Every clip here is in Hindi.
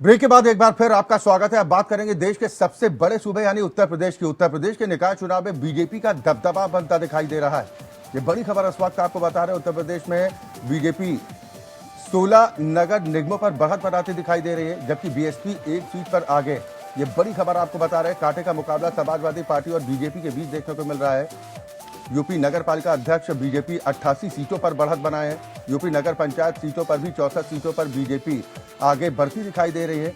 ब्रेक के बाद एक बार फिर आपका स्वागत है। अब बात करेंगे देश के सबसे बड़े सूबे यानी उत्तर प्रदेश की। उत्तर प्रदेश के निकाय चुनाव में बीजेपी का दबदबा बनता दिखाई दे रहा है। ये बड़ी खबर इस वक्त आपको बता रहे हैं। उत्तर प्रदेश में बीजेपी 16 नगर निगमों पर बढ़त बनाती दिखाई दे रही है, जबकि बीएसपी एक सीट पर आगे। ये बड़ी खबर आपको बता रहे हैं। कांटे का मुकाबला समाजवादी पार्टी और बीजेपी के बीच देखने को मिल रहा है। यूपी नगर पालिका अध्यक्ष बीजेपी 88 सीटों पर बढ़त बनाए है। यूपी नगर पंचायत सीटों पर भी 64 सीटों पर बीजेपी आगे बढ़ती दिखाई दे रही है।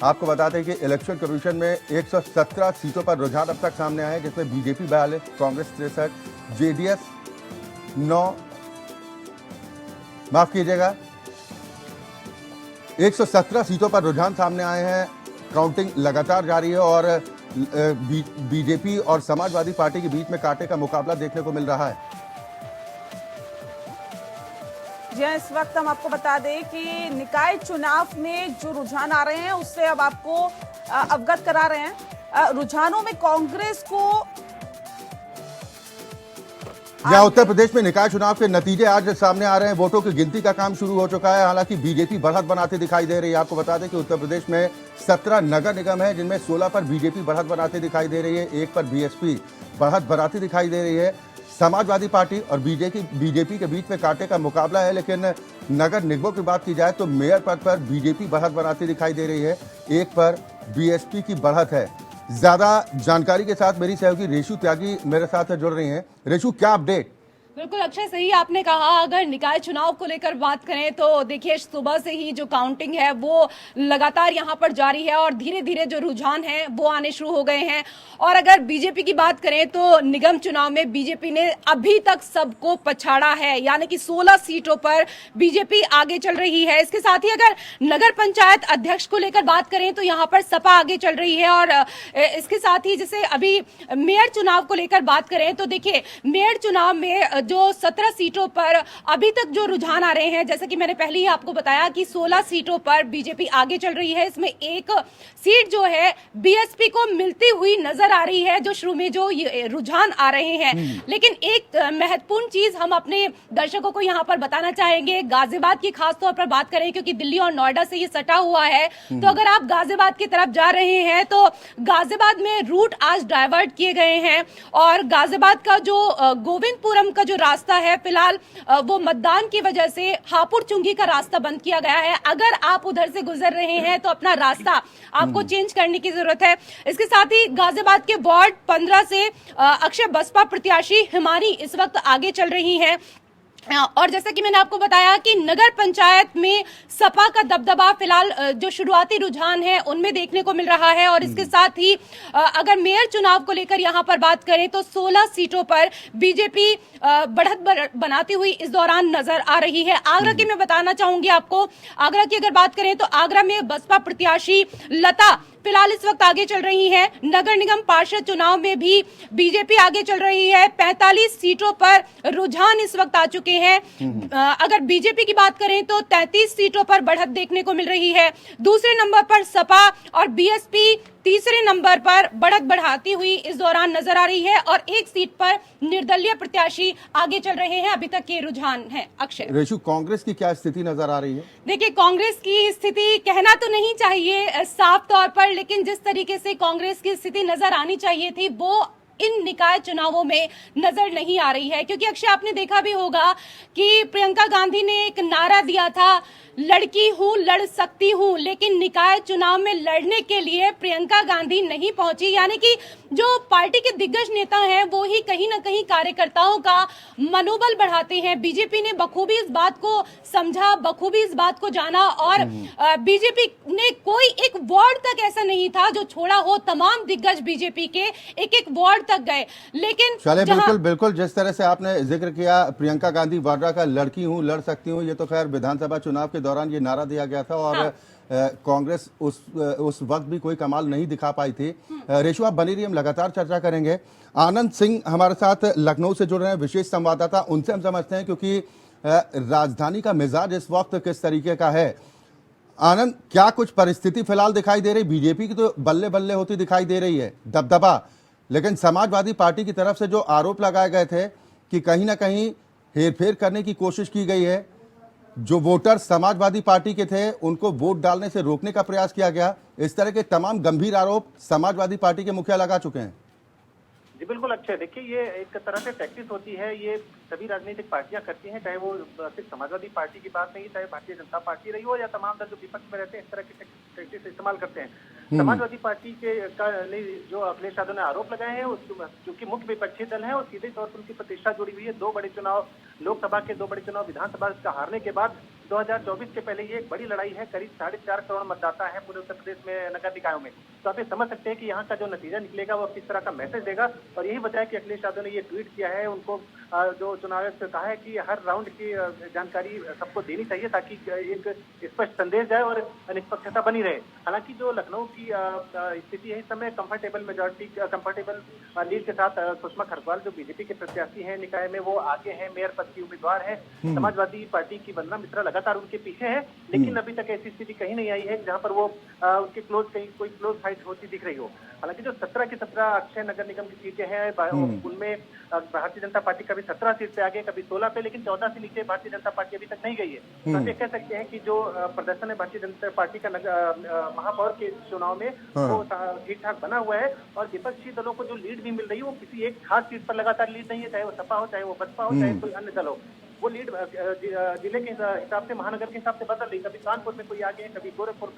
आपको बताते हैं कि इलेक्शन कमीशन में 117 सीटों पर रुझान अब तक सामने आए हैं, जिसमें बीजेपी 42, कांग्रेस 63, जेडीएस 9, माफ कीजिएगा 117 सीटों पर रुझान सामने आए हैं। काउंटिंग लगातार जारी है और बीजेपी और समाजवादी पार्टी के बीच में कांटे का मुकाबला देखने को मिल रहा है। जी हाँ, इस वक्त हम आपको बता दें कि निकाय चुनाव में जो रुझान आ रहे हैं उससे अब आपको अवगत करा रहे हैं। रुझानों में कांग्रेस को यहाँ उत्तर प्रदेश में निकाय चुनाव के नतीजे आज सामने आ रहे हैं। वोटों की गिनती का काम शुरू हो चुका है। हालांकि बीजेपी बढ़त बनाते दिखाई दे रही है। आपको बता दें कि उत्तर प्रदेश में 17 नगर निगम है, जिनमें 16 पर बीजेपी बढ़त बनाते दिखाई दे रही है, एक पर बीएसपी बढ़त बनाती दिखाई दे रही है। समाजवादी पार्टी और बीजेपी के बीच में कांटे का मुकाबला है। लेकिन नगर निगमों की बात की जाए तो मेयर पद पर बीजेपी बढ़त बनाती दिखाई दे रही है, एक पर बीएसपी की बढ़त है। ज्यादा जानकारी के साथ मेरी सहयोगी रेशु त्यागी मेरे साथ जुड़ रही हैं। रेशु, क्या अपडेट? बिल्कुल अक्षय, सही आपने कहा। अगर निकाय चुनाव को लेकर बात करें तो देखिए सुबह से ही जो काउंटिंग है वो लगातार यहाँ पर जारी है और धीरे धीरे जो रुझान है वो आने शुरू हो गए हैं। और अगर बीजेपी की बात करें तो निगम चुनाव में बीजेपी ने अभी तक सबको पछाड़ा है, यानी कि 16 सीटों पर बीजेपी आगे चल रही है। इसके साथ ही अगर नगर पंचायत अध्यक्ष को लेकर बात करें तो यहाँ पर सपा आगे चल रही है। और इसके साथ ही जैसे अभी मेयर चुनाव को लेकर बात करें तो देखिए मेयर चुनाव में जो 17 सीटों पर अभी तक जो रुझान आ रहे हैं, जैसे कि मैंने पहले ही आपको बताया कि 16 सीटों पर बीजेपी आगे चल रही है। इसमें एक सीट जो है बीएसपी को मिलती हुई नजर आ रही है, जो शुरू में जो रुझान आ रहे हैं। लेकिन एक महत्वपूर्ण चीज हम अपने दर्शकों को यहाँ पर बताना चाहेंगे। गाजियाबाद की खास तौर पर बात करें, क्योंकि दिल्ली और नोएडा से ये सटा हुआ है, तो अगर आप गाजियाबाद की तरफ जा रहे हैं तो गाजियाबाद में रूट आज डाइवर्ट किए गए हैं और गाजियाबाद का जो गोविंदपुरम का जो रास्ता है फिलहाल वो मतदान की वजह से हापुड़ चुंगी का रास्ता बंद किया गया है। अगर आप उधर से गुजर रहे हैं तो अपना रास्ता आपको चेंज करने की जरूरत है। इसके साथ ही गाजियाबाद के वार्ड 15 से अक्षय बसपा प्रत्याशी हिमानी इस वक्त आगे चल रही हैं। और जैसा कि मैंने आपको बताया कि नगर पंचायत में सपा का दबदबा फिलहाल जो शुरुआती रुझान है उनमें देखने को मिल रहा है। और इसके साथ ही अगर मेयर चुनाव को लेकर यहां पर बात करें तो 16 सीटों पर बीजेपी बढ़त बनाती हुई इस दौरान नजर आ रही है। आगरा की मैं बताना चाहूंगी आपको, आगरा की अगर बात करें तो आगरा में बसपा प्रत्याशी लता फिलहाल इस वक्त आगे चल रही है। नगर निगम पार्षद चुनाव में भी बीजेपी आगे चल रही है। 45 सीटों पर रुझान इस वक्त आ चुके हैं। अगर बीजेपी की बात करें तो 33 सीटों पर बढ़त देखने को मिल रही है। दूसरे नंबर पर सपा और बीएसपी तीसरे नंबर पर बढ़त बढ़ाती हुई इस दौरान नजर आ रही है और एक सीट पर निर्दलीय प्रत्याशी आगे चल रहे हैं। अभी तक के रुझान है। अक्षय, रेशु, कांग्रेस की क्या स्थिति नजर आ रही है? देखिए कांग्रेस की स्थिति कहना तो नहीं चाहिए साफ तौर पर, लेकिन जिस तरीके से कांग्रेस की स्थिति नजर आनी चाहिए थी वो इन निकाय चुनावों में नजर नहीं आ रही है। क्योंकि अक्षय, आपने देखा भी होगा कि प्रियंका गांधी ने एक नारा दिया था, लड़की हूं लड़ सकती हूं, लेकिन निकाय चुनाव में लड़ने के लिए प्रियंका गांधी नहीं पहुंची। यानी कि जो पार्टी के दिग्गज नेता हैं वो ही कहीं ना कहीं कार्यकर्ताओं का मनोबल बढ़ाते हैं। बीजेपी ने बखूबी इस बात को समझा, बखूबी इस बात को जाना और बीजेपी ने कोई एक वार्ड तक ऐसा नहीं था जो छोड़ा हो। तमाम दिग्गज बीजेपी के एक एक वार्ड तक गए। लेकिन चले बिल्कुल जिस तरह से आपने जिक्र किया प्रियंका गांधी वाड्रा का, लड़की हूं लड़ सकती हूं, ये तो खैर विधानसभा चुनाव के दौरान ये नारा दिया गया था और कांग्रेस उस वक्त भी कोई कमाल नहीं दिखा पाई थी। रेशु, आप बनी रही, हम लगातार चर्चा करेंगे। आनंद सिंह हमारे साथ लखनऊ से जुड़ रहे हैं, विशेष संवाददाता, उनसे हम समझते हैं क्योंकि राजधानी का मिजाज इस वक्त किस तरीके का है। आनंद, क्या कुछ परिस्थिति फिलहाल दिखाई दे रही? बीजेपी की तो बल्ले बल्ले होती दिखाई दे रही है, दबदबा, लेकिन समाजवादी पार्टी की तरफ से जो आरोप लगाए गए थे कि कहीं ना कहीं हेरफेर करने की कोशिश की गई है, जो वोटर समाजवादी पार्टी के थे उनको वोट डालने से रोकने का प्रयास किया गया। इस तरह के तमाम गंभीर आरोप समाजवादी पार्टी के मुखिया लगा चुके हैं। जी बिल्कुल अक्षय, देखिए ये एक तरह से प्रैक्टिस होती है, ये सभी राजनीतिक पार्टियां करती हैं, चाहे वो सिर्फ समाजवादी पार्टी की बात नहीं, चाहे भारतीय जनता पार्टी रही हो या तमाम दल जो विपक्ष में रहते हैं, इस तरह की प्रैक्टिस इस्तेमाल करते हैं। समाजवादी पार्टी के जो अखिलेश यादव ने आरोप लगाए हैं, क्योंकि मुख्य विपक्षी दल है और सीधे तौर पर उनकी प्रतिष्ठा जुड़ी हुई है। 2 बड़े चुनाव लोकसभा के, 2 बड़े चुनाव विधानसभा का हारने के बाद 2024 के पहले ये एक बड़ी लड़ाई है। करीब 4.5 करोड़ मतदाता है पूरे उत्तर प्रदेश में नगर निकायों में। तो आप ये समझ सकते हैं कि यहाँ का जो नतीजा निकलेगा वो किस तरह का मैसेज देगा। और यही वजह है कि अखिलेश यादव ने ये ट्वीट किया है। उनको जो चुनाव आयोग से कहा है कि हर राउंड की जानकारी सबको देनी चाहिए ताकि एक स्पष्ट संदेश जाए और निष्पक्षता बनी रहे। हालांकि जो लखनऊ की स्थिति है इस समय कंफर्टेबल लीड के साथ सुषमा खरगवाल जो बीजेपी के प्रत्याशी हैं निकाय में, वो आगे हैं, मेयर पद की उम्मीदवार है। समाजवादी पार्टी की वंदना मिश्रा लगातार उनके पीछे है, लेकिन अभी तक ऐसी स्थिति कहीं नहीं आई है जहां पर वो उनके कोई क्लोज फाइट होती दिख रही हो। हालांकि जो 17 की 17 अक्षय नगर निगम की सीटें हैं उनमें भारतीय जनता पार्टी कभी 17 सीट पे आगे, कभी 16 पे, लेकिन 14 से नीचे भारतीय जनता पार्टी अभी तक नहीं गई है। तो आप ये कह सकते हैं कि जो प्रदर्शन है भारतीय जनता पार्टी का महापौर के चुनाव में वो ठीक ठाक बना हुआ है। और विपक्षी दलों को जो लीड भी मिल रही है वो किसी एक खास सीट पर लगातार लीड नहीं है, चाहे वो सपा हो, चाहे वो बसपा हो, चाहे कोई अन्य दल हो। वो लीड जिले के हिसाब से, महानगर के हिसाब से बदल रही। कभी कानपुर में कोई आगे, कभी गोरखपुर,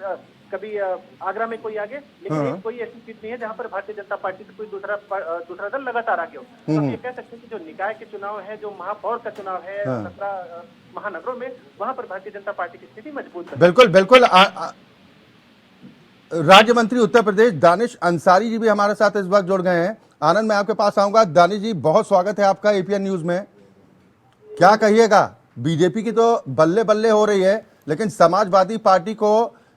कभी आगरा में कोई आगे, लेकिन कोई ऐसी सीट नहीं है जहां पर भारतीय जनता पार्टी से कोई दूसरा दल लगातार आगे हो। तो हम ये कह सकते हैं कि जो निकाय के चुनाव है, जो महापौर का चुनाव है 17 महानगरों में, वहां पर भारतीय जनता पार्टी की स्थिति मजबूत है। बिल्कुल बिल्कुल। राज्य मंत्री उत्तर प्रदेश दानिश अंसारी जी भी हमारे साथ इस वक्त जुड़ गए हैं। आनंद, मैं आपके पास आऊंगा। दानिश जी, बहुत स्वागत है आपका एपीएन न्यूज में। क्या कहिएगा, बीजेपी की तो बल्ले बल्ले हो रही है, लेकिन समाजवादी पार्टी को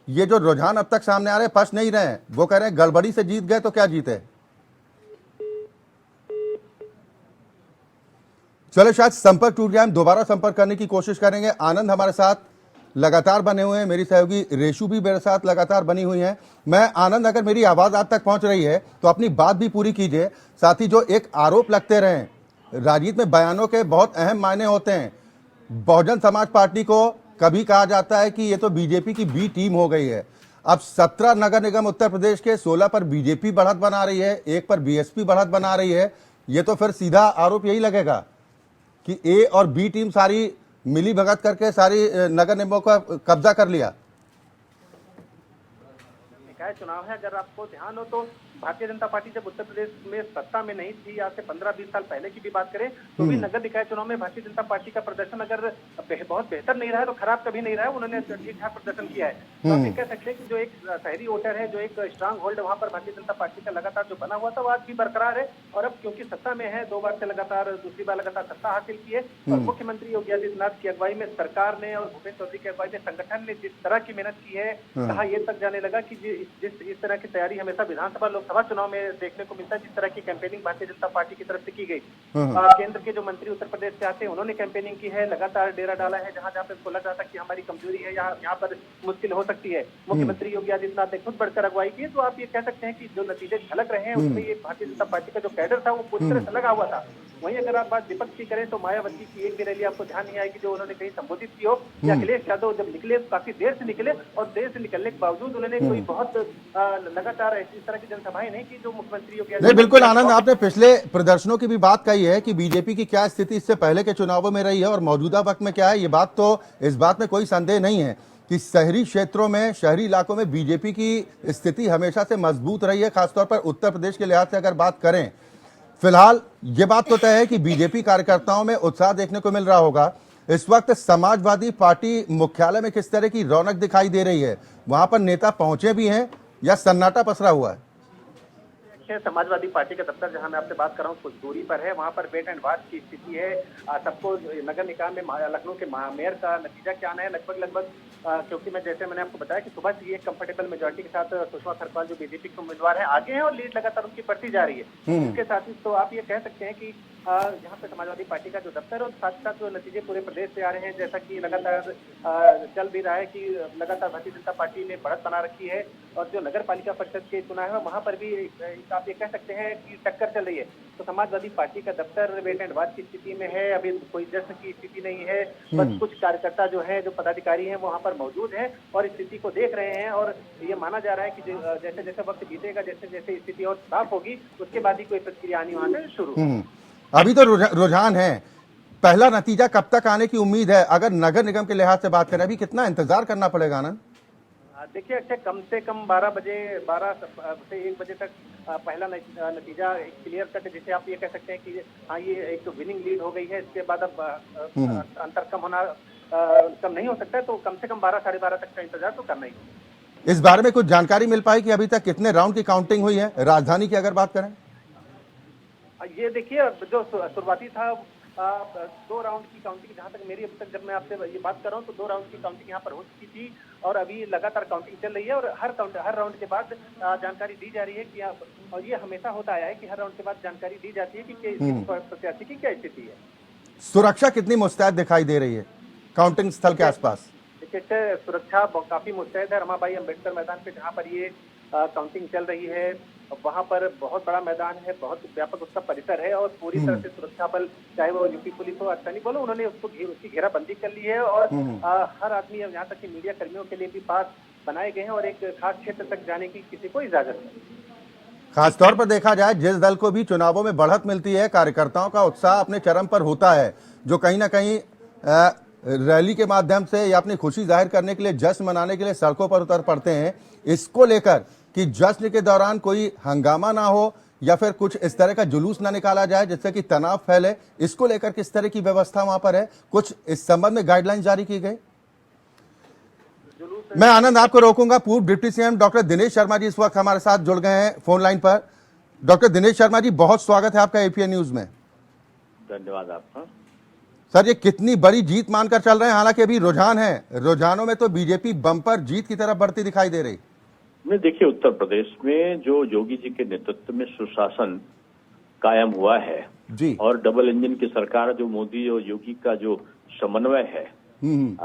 ये जो रुझान अब तक सामने आ रहे हैं फंस नहीं रहे हैं। वो कह रहे हैं गड़बड़ी से जीत गए, तो क्या जीते? चलो, शायद संपर्क टूट गया, हम दोबारा संपर्क करने की कोशिश करेंगे। आनंद हमारे साथ लगातार बने हुए हैं, मेरी सहयोगी रेशु भी मेरे साथ लगातार बनी हुई है। मैं आनंद, अगर मेरी आवाज आप तक पहुंच रही है तो अपनी बात भी पूरी कीजिए। साथ ही जो एक आरोप लगते रहे, राजनीति में बयानों के बहुत अहम मायने होते हैं। बहुजन समाज पार्टी को कभी कहा जाता है कि ये तो बीजेपी की बी टीम हो गई है। अब 17 नगर निगम उत्तर प्रदेश के 16 पर बीजेपी बढ़त बना रही है, 1 पर बीएसपी बढ़त बना रही है। ये तो फिर सीधा आरोप यही लगेगा कि ए और बी टीम सारी मिली भगत करके सारी नगर निगमों का कब्जा कर लिया। निकाय चुनाव है, अगर आपको ध्यान हो तो भारतीय जनता पार्टी जब उत्तर प्रदेश में सत्ता में नहीं थी, आज से 15-20 साल पहले की भी बात करें तो भी नगर निकाय चुनाव में भारतीय जनता पार्टी का प्रदर्शन अगर बहुत बेहतर नहीं रहा है तो खराब कभी नहीं रहा है। उन्होंने ठीक ठाक प्रदर्शन किया है। तो आप ये कह सकते हैं कि जो एक शहरी वोटर है, जो एक स्ट्रांग होल्ड वहां पर भारतीय जनता पार्टी का लगातार जो बना हुआ था वो आज भी बरकरार है। और अब क्योंकि सत्ता में है, 2 बार से लगातार, दूसरी बार लगातार सत्ता हासिल की है और मुख्यमंत्री योगी आदित्यनाथ की अगुवाई में सरकार ने और भूपेश चौधरी की अगुवाई में संगठन ने जिस तरह की मेहनत की है, कहा ये तक जाने लगा कि इस तरह की तैयारी हमेशा विधानसभा लोकसभा चुनाव में देखने को मिलता है। जिस तरह की कैंपेनिंग भारतीय जनता पार्टी की तरफ से की गई, केंद्र के जो मंत्री उत्तर प्रदेश से आते हैं उन्होंने कैंपेनिंग की है, लगातार डेरा डाला है जहां जहां पे उसको लग रहा था कि हमारी कमजोरी है, यहाँ पर मुश्किल हो सकती है। मुख्यमंत्री योगी आदित्यनाथ ने खुद बढ़कर अगुवाई की। तो आप ये कह सकते हैं कि जो नतीजे झलक रहे हैं उसमें ये भारतीय जनता पार्टी का जो कैडर था वो पूरी तरह से लगा हुआ था। वहीं अगर आप बात विपक्ष की करें तो मायावती की एक भी रैली आपको ध्यान नहीं आएगी जो उन्होंने कहीं संबोधित की हो। या अखिलेश यादव जब निकले काफी देर से निकले और देर से निकलने के बावजूद उन्होंने कोई बहुत लगातार इस तरह की जनसभाएं नहीं की जो मुख्यमंत्री योगी। नहीं, बिल्कुल आनंद, आपने पिछले प्रदर्शनों की भी बात कही है कि बीजेपी की क्या स्थिति इससे पहले के चुनावों में रही है और मौजूदा वक्त में क्या है। ये बात तो, इस बात में कोई संदेह नहीं है कि शहरी क्षेत्रों में, शहरी इलाकों में बीजेपी की स्थिति हमेशा से मजबूत रही है, खासतौर पर उत्तर प्रदेश के लिहाज से अगर बात करें। फिलहाल ये बात तो तय है कि बीजेपी कार्यकर्ताओं में उत्साह देखने को मिल रहा होगा। इस वक्त समाजवादी पार्टी मुख्यालय में किस तरह की रौनक दिखाई दे रही है? वहां पर नेता पहुंचे भी हैं या सन्नाटा पसरा हुआ है? समाजवादी पार्टी का दफ्तर जहां मैं आपसे बात कर रहा हूँ कुछ दूरी पर है, वहां पर वेट एंड वॉच की स्थिति है। सबको नगर निकाय में लखनऊ के मेयर का नतीजा क्या आना है लगभग क्योंकि मैंने आपको बताया कि सुबह से ये कंफर्टेबल मेजोरिटी के साथ सुषमा खरगवाल जो बीजेपी के उम्मीदवार है आगे हैं और लीड लगातार उनकी बढ़ती जा रही है। इसके साथ ही तो आप ये कह सकते हैं कि यहाँ पे समाजवादी पार्टी का जो दफ्तर है और साथ साथ जो नतीजे पूरे प्रदेश से आ रहे हैं, जैसा कि लगातार चल भी रहा है कि लगातार भारतीय जनता पार्टी ने बढ़त बना रखी है और जो नगर पालिका परिषद के चुनाव है वहां पर भी आप ये कह सकते हैं कि टक्कर चल रही है। तो समाजवादी पार्टी का दफ्तर वेट एंड वॉच की स्थिति में है, अभी कोई जश्न की स्थिति नहीं है, बस कुछ कार्यकर्ता जो है, जो पदाधिकारी हैं, वहां पर मौजूद हैं और स्थिति को देख रहे हैं और ये माना जा रहा है कि जैसे जैसे वक्त बीतेगा, जैसे जैसे स्थिति और साफ होगी, उसके बाद ही कोई प्रतिक्रिया आनी वहां से शुरू। अभी तो रुझान है, पहला नतीजा कब तक आने की उम्मीद है? अगर नगर निगम के लिहाज से बात करें, अभी कितना इंतजार करना पड़ेगा आनंद? देखिए अच्छा, कम से कम 12 से 1 बजे तक पहला नतीजा क्लियर कट, जिसे आप ये कह सकते हैं कि हाँ ये एक तो विनिंग लीड हो गई है, इसके बाद अब अंतर कम होना कम नहीं हो सकता है, तो कम से कम 12 साढ़े 12 तक का इंतजार तो करना ही है। इस बारे में कुछ जानकारी मिल पाई कि अभी तक कितने राउंड की काउंटिंग हुई है राजधानी की अगर बात करें? ये देखिए, जो शुरुआती था 2 राउंड की काउंटिंग, जहां तक मेरी अभी तक जब मैं आपसे ये बात कर रहा हूं तो 2 राउंड की काउंटिंग यहां पर हो चुकी थी और अभी लगातार काउंटिंग चल रही है और हर राउंड के बाद जानकारी दी जा रही है कि और ये हमेशा होता आया है कि हर राउंड के बाद जानकारी दी जाती है कि प्रत्याशी की क्या स्थिति है। सुरक्षा कितनी मुस्तैद दिखाई दे रही है काउंटिंग स्थल के आसपास? देखिए, सुरक्षा काफी मुस्तैद है। रमाबाई अंबेडकर मैदान पे जहाँ पर ये काउंटिंग चल रही है, वहाँ पर बहुत बड़ा मैदान है, बहुत व्यापक उसका परिसर है और पूरी तरह से सुरक्षा बल, चाहे वो यूपी पुलिस हो, अर्धसैनिक बोलो, उन्होंने उसकी घेराबंदी कर ली है और हर आदमी, यहाँ तक कि मीडिया कर्मियों के लिए भी पास बनाए गए हैं और एक खास क्षेत्र तक जाने की किसी को इजाजत नहीं। खासतौर पर देखा जाए, जिस दल को भी चुनावों में बढ़त मिलती है, कार्यकर्ताओं का उत्साह अपने चरम पर होता है, जो कहीं ना कहीं रैली के माध्यम से या अपनी खुशी जाहिर करने के लिए, जश्न मनाने के लिए सड़कों पर उतर पड़ते हैं। इसको लेकर कि जश्न के दौरान कोई हंगामा ना हो या फिर कुछ इस तरह का जुलूस ना निकाला जाए जिससे कि तनाव फैले, इसको लेकर किस तरह की व्यवस्था वहां पर है? कुछ इस संबंध में गाइडलाइन जारी की गई? मैं आनंद आपको रोकूंगा। पूर्व deputy CM doctor Dinesh Sharma ji इस वक्त हमारे साथ जुड़ गए हैं फोन लाइन पर। डॉक्टर दिनेश शर्मा जी, बहुत स्वागत है आपका एपीएन न्यूज में। धन्यवाद आपका। सर, ये कितनी बड़ी जीत मानकर चल रहे हैं? हालांकि अभी रुझान है, रुझानों में तो बीजेपी बम्पर जीत की तरफ बढ़ती दिखाई दे रही। मैं देखिए, उत्तर प्रदेश में जो योगी जी के नेतृत्व में सुशासन कायम हुआ है जी, और डबल इंजन की सरकार, जो मोदी और योगी का जो समन्वय है,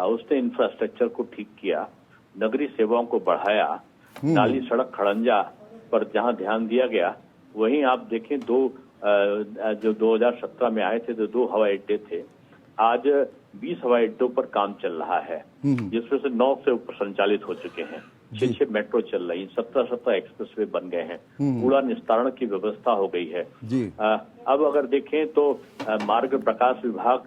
उसने इंफ्रास्ट्रक्चर को ठीक किया, नगरीय सेवाओं को बढ़ाया, नाली सड़क खड़ंजा पर जहां ध्यान दिया गया, वहीं आप देखें जो 2017 में आए थे तो 2 हवाई अड्डे थे, आज 20 हवाई अड्डों पर काम चल रहा है, जिसमें से 9 से ऊपर संचालित हो चुके हैं, 6 मेट्रो चल रही, 17 एक्सप्रेसवे बन गए हैं, कूड़ा निस्तारण की व्यवस्था हो गई है जी। अब अगर देखें तो मार्ग प्रकाश विभाग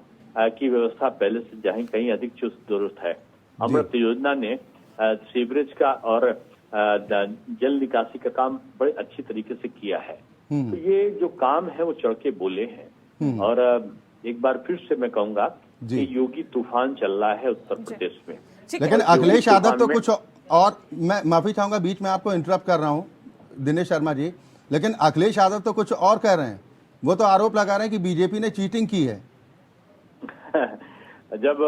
की व्यवस्था पहले से कहीं अधिक चुस्त दुरुस्त है। अमृत योजना ने सीवरेज का और जल निकासी का काम बड़े अच्छी तरीके से किया है। तो ये जो काम है वो चढ़ के बोले हैं और एक बार फिर से मैं कहूंगा कि योगी तूफान चल रहा है उत्तर प्रदेश में। लेकिन अखिलेश यादव तो कुछ और, मैं माफी चाहूंगा बीच में आपको इंटरप्ट कर रहा हूं दिनेश शर्मा जी, लेकिन अखिलेश यादव तो कुछ और कह रहे हैं। वो तो आरोप लगा रहे हैं कि बीजेपी ने चीटिंग की है। जब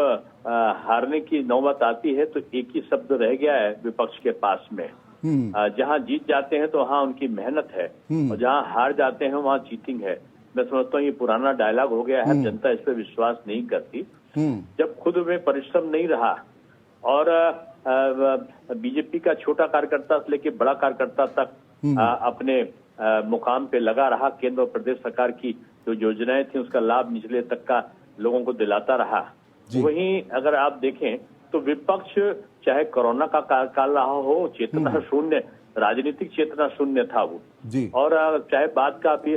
हारने की नौबत आती है तो एक ही शब्द रह गया है विपक्ष के पास में, जहां जीत जाते हैं तो वहां उनकी मेहनत है और जहां हार जाते हैं वहां चीटिंग है। मैं समझता हूँ ये पुराना डायलॉग हो गया है, जनता इस पर विश्वास नहीं करती। जब खुद में परिश्रम नहीं रहा और बीजेपी का छोटा कार्यकर्ता से लेकर बड़ा कार्यकर्ता तक अपने मुकाम पे लगा रहा, केंद्र और प्रदेश सरकार की जो योजनाएं थी उसका लाभ निचले तक का लोगों को दिलाता रहा। वहीं अगर आप देखें तो विपक्ष चाहे कोरोना का काल रहा हो, चेतना शून्य, राजनीतिक चेतना शून्य था वो जी। और चाहे बाद का भी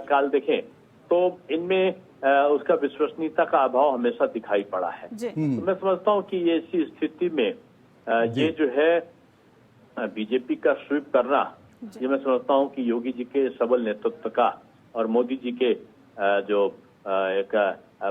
काल देखें तो इनमें उसका विश्वसनीयता का अभाव हमेशा दिखाई पड़ा है। तो मैं समझता हूँ कि ये ऐसी स्थिति में ये जो है बीजेपी का स्वीप करना, ये मैं समझता हूँ कि योगी जी के सबल नेतृत्व का और मोदी जी के जो एक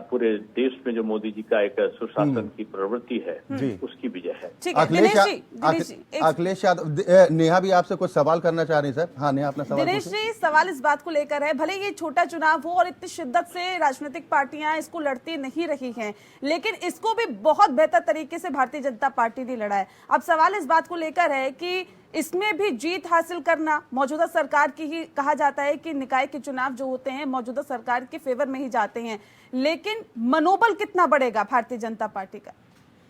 पूरे देश में जो मोदी जी का एक सुशासन की प्रवृत्ति है उसकी विजय है। ठीक है दिनेश जी, अखिलेश यादव, नेहा भी आपसे कुछ सवाल करना चाह रही है सर। हाँ नेहा, अपना सवाल दिनेश जी, सवाल इस बात को लेकर है, भले ये छोटा चुनाव हो और इतनी शिद्दत से राजनीतिक पार्टियां इसको लड़ती नहीं रही हैं, लेकिन इसको भी बहुत बेहतर तरीके से भारतीय जनता पार्टी ने लड़ा है। अब सवाल इस बात को लेकर है कि इसमें भी जीत हासिल करना मौजूदा सरकार की ही कहा जाता है कि निकाय के चुनाव जो होते हैं मौजूदा सरकार के फेवर में ही जाते हैं, लेकिन मनोबल कितना बढ़ेगा भारतीय जनता पार्टी का?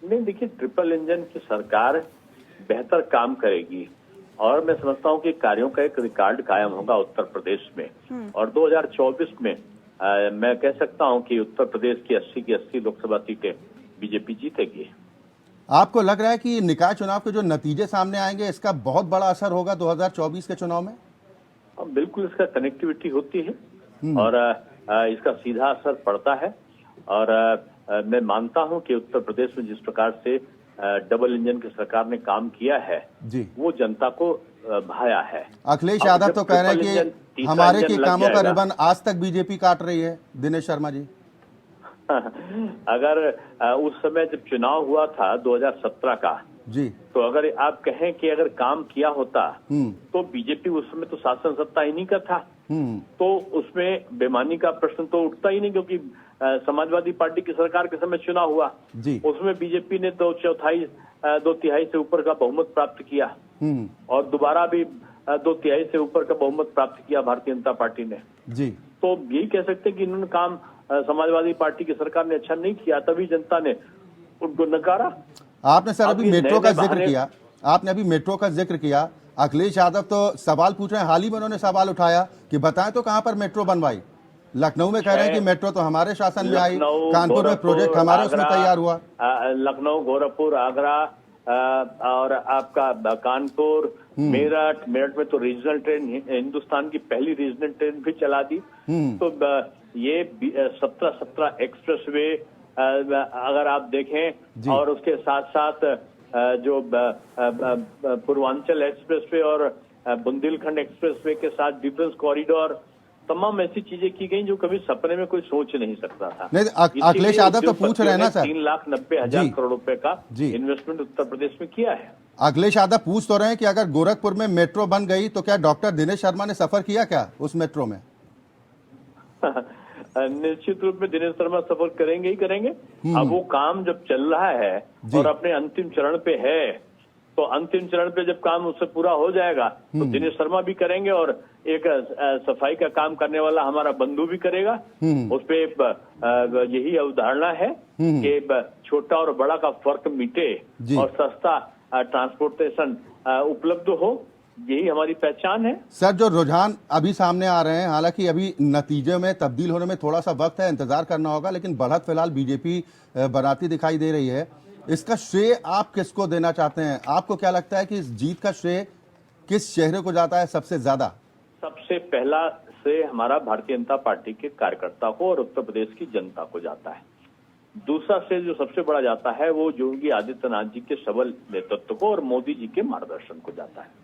नहीं, देखिए, ट्रिपल इंजन की सरकार बेहतर काम करेगी और मैं समझता हूं कि कार्यों का एक रिकॉर्ड कायम होगा उत्तर प्रदेश में। और 2024 में मैं कह सकता हूं कि उत्तर प्रदेश की 80 की 80 लोकसभा सीटें बीजेपी जीतेगी। आपको लग रहा है कि निकाय चुनाव के जो नतीजे सामने आएंगे इसका बहुत बड़ा असर होगा 2024 के चुनाव में? बिल्कुल, इसका कनेक्टिविटी होती है और इसका सीधा असर पड़ता है। और मैं मानता हूं कि उत्तर प्रदेश में जिस प्रकार से डबल इंजन की सरकार ने काम किया है जी, वो जनता को भाया है। अखिलेश यादव तो कह रहे हैं कि हमारे के कामों का रिबन आज तक बीजेपी काट रही है। दिनेश शर्मा जी, अगर उस समय जब चुनाव हुआ था 2017 का जी, तो अगर आप कहें कि अगर काम किया होता तो बीजेपी उस समय तो शासन सत्ता ही नहीं का था, तो उसमें बेईमानी का प्रश्न तो उठता ही नहीं, क्योंकि समाजवादी पार्टी की सरकार के समय चुनाव हुआ जी, उसमें बीजेपी ने 2/4 से ऊपर का बहुमत प्राप्त किया और दोबारा भी 2/3 से ऊपर का बहुमत प्राप्त किया भारतीय जनता पार्टी ने जी। तो यही कह सकते हैं कि इन्होंने काम समाजवादी पार्टी की सरकार ने अच्छा नहीं किया, तभी जनता ने उनको नकारा। आपने सर अभी मेट्रो का जिक्र किया, आपने अभी मेट्रो का जिक्र किया। अखिलेश यादव तो सवाल पूछ रहे हैं, हाल ही में उन्होंने सवाल उठाया कि बताएं तो कहां पर मेट्रो बनवाई। लखनऊ में कह रहे हैं कि मेट्रो तो हमारे शासन में आई, कानपुर में प्रोजेक्ट हमारे उसमें तैयार हुआ। लखनऊ, गोरखपुर, आगरा और आपका कानपुर, मेरठ में तो रीजनल ट्रेन, हिंदुस्तान की पहली रीजनल ट्रेन भी चला दी। तो ये 17 एक्सप्रेसवे अगर आप देखें और उसके साथ साथ जो पूर्वांचल एक्सप्रेसवे और बुंदेलखंड एक्सप्रेसवे के साथ डिफेंस कॉरिडोर, तमाम ऐसी चीजें की गई जो कभी सपने में कोई सोच नहीं सकता था। नहीं, अखिलेश यादव तो पूछ रहे हैं ना सर, 3,90,000 करोड़ रुपए का इन्वेस्टमेंट उत्तर प्रदेश में किया है। अखिलेश यादव पूछ तो रहे हैं कि अगर गोरखपुर में मेट्रो बन गई तो क्या डॉक्टर दिनेश शर्मा ने सफर किया क्या उस मेट्रो में? निश्चित रूप में दिनेश शर्मा सफर करेंगे ही करेंगे। अब वो काम जब चल रहा है और अपने अंतिम चरण पे है, तो अंतिम चरण पे जब काम उससे पूरा हो जाएगा तो दिनेश शर्मा भी करेंगे और एक सफाई का काम करने वाला हमारा बंधु भी करेगा। उस पे यही अवधारणा है कि छोटा और बड़ा का फर्क मिटे और सस्ता ट्रांसपोर्टेशन उपलब्ध हो, यही हमारी पहचान है। सर, जो रुझान अभी सामने आ रहे हैं, हालांकि अभी नतीजे में तब्दील होने में थोड़ा सा वक्त है, इंतजार करना होगा, लेकिन बढ़त फिलहाल बीजेपी बनाती दिखाई दे रही है। इसका श्रेय आप किसको देना चाहते हैं? आपको क्या लगता है कि इस जीत का श्रेय किस चेहरे को जाता है सबसे ज्यादा? सबसे पहला श्रेय हमारा भारतीय जनता पार्टी के कार्यकर्ता को और उत्तर प्रदेश की जनता को जाता है। दूसरा श्रेय जो सबसे बड़ा जाता है वो योगी आदित्यनाथ जी के सबल नेतृत्व को और मोदी जी के मार्गदर्शन को जाता है।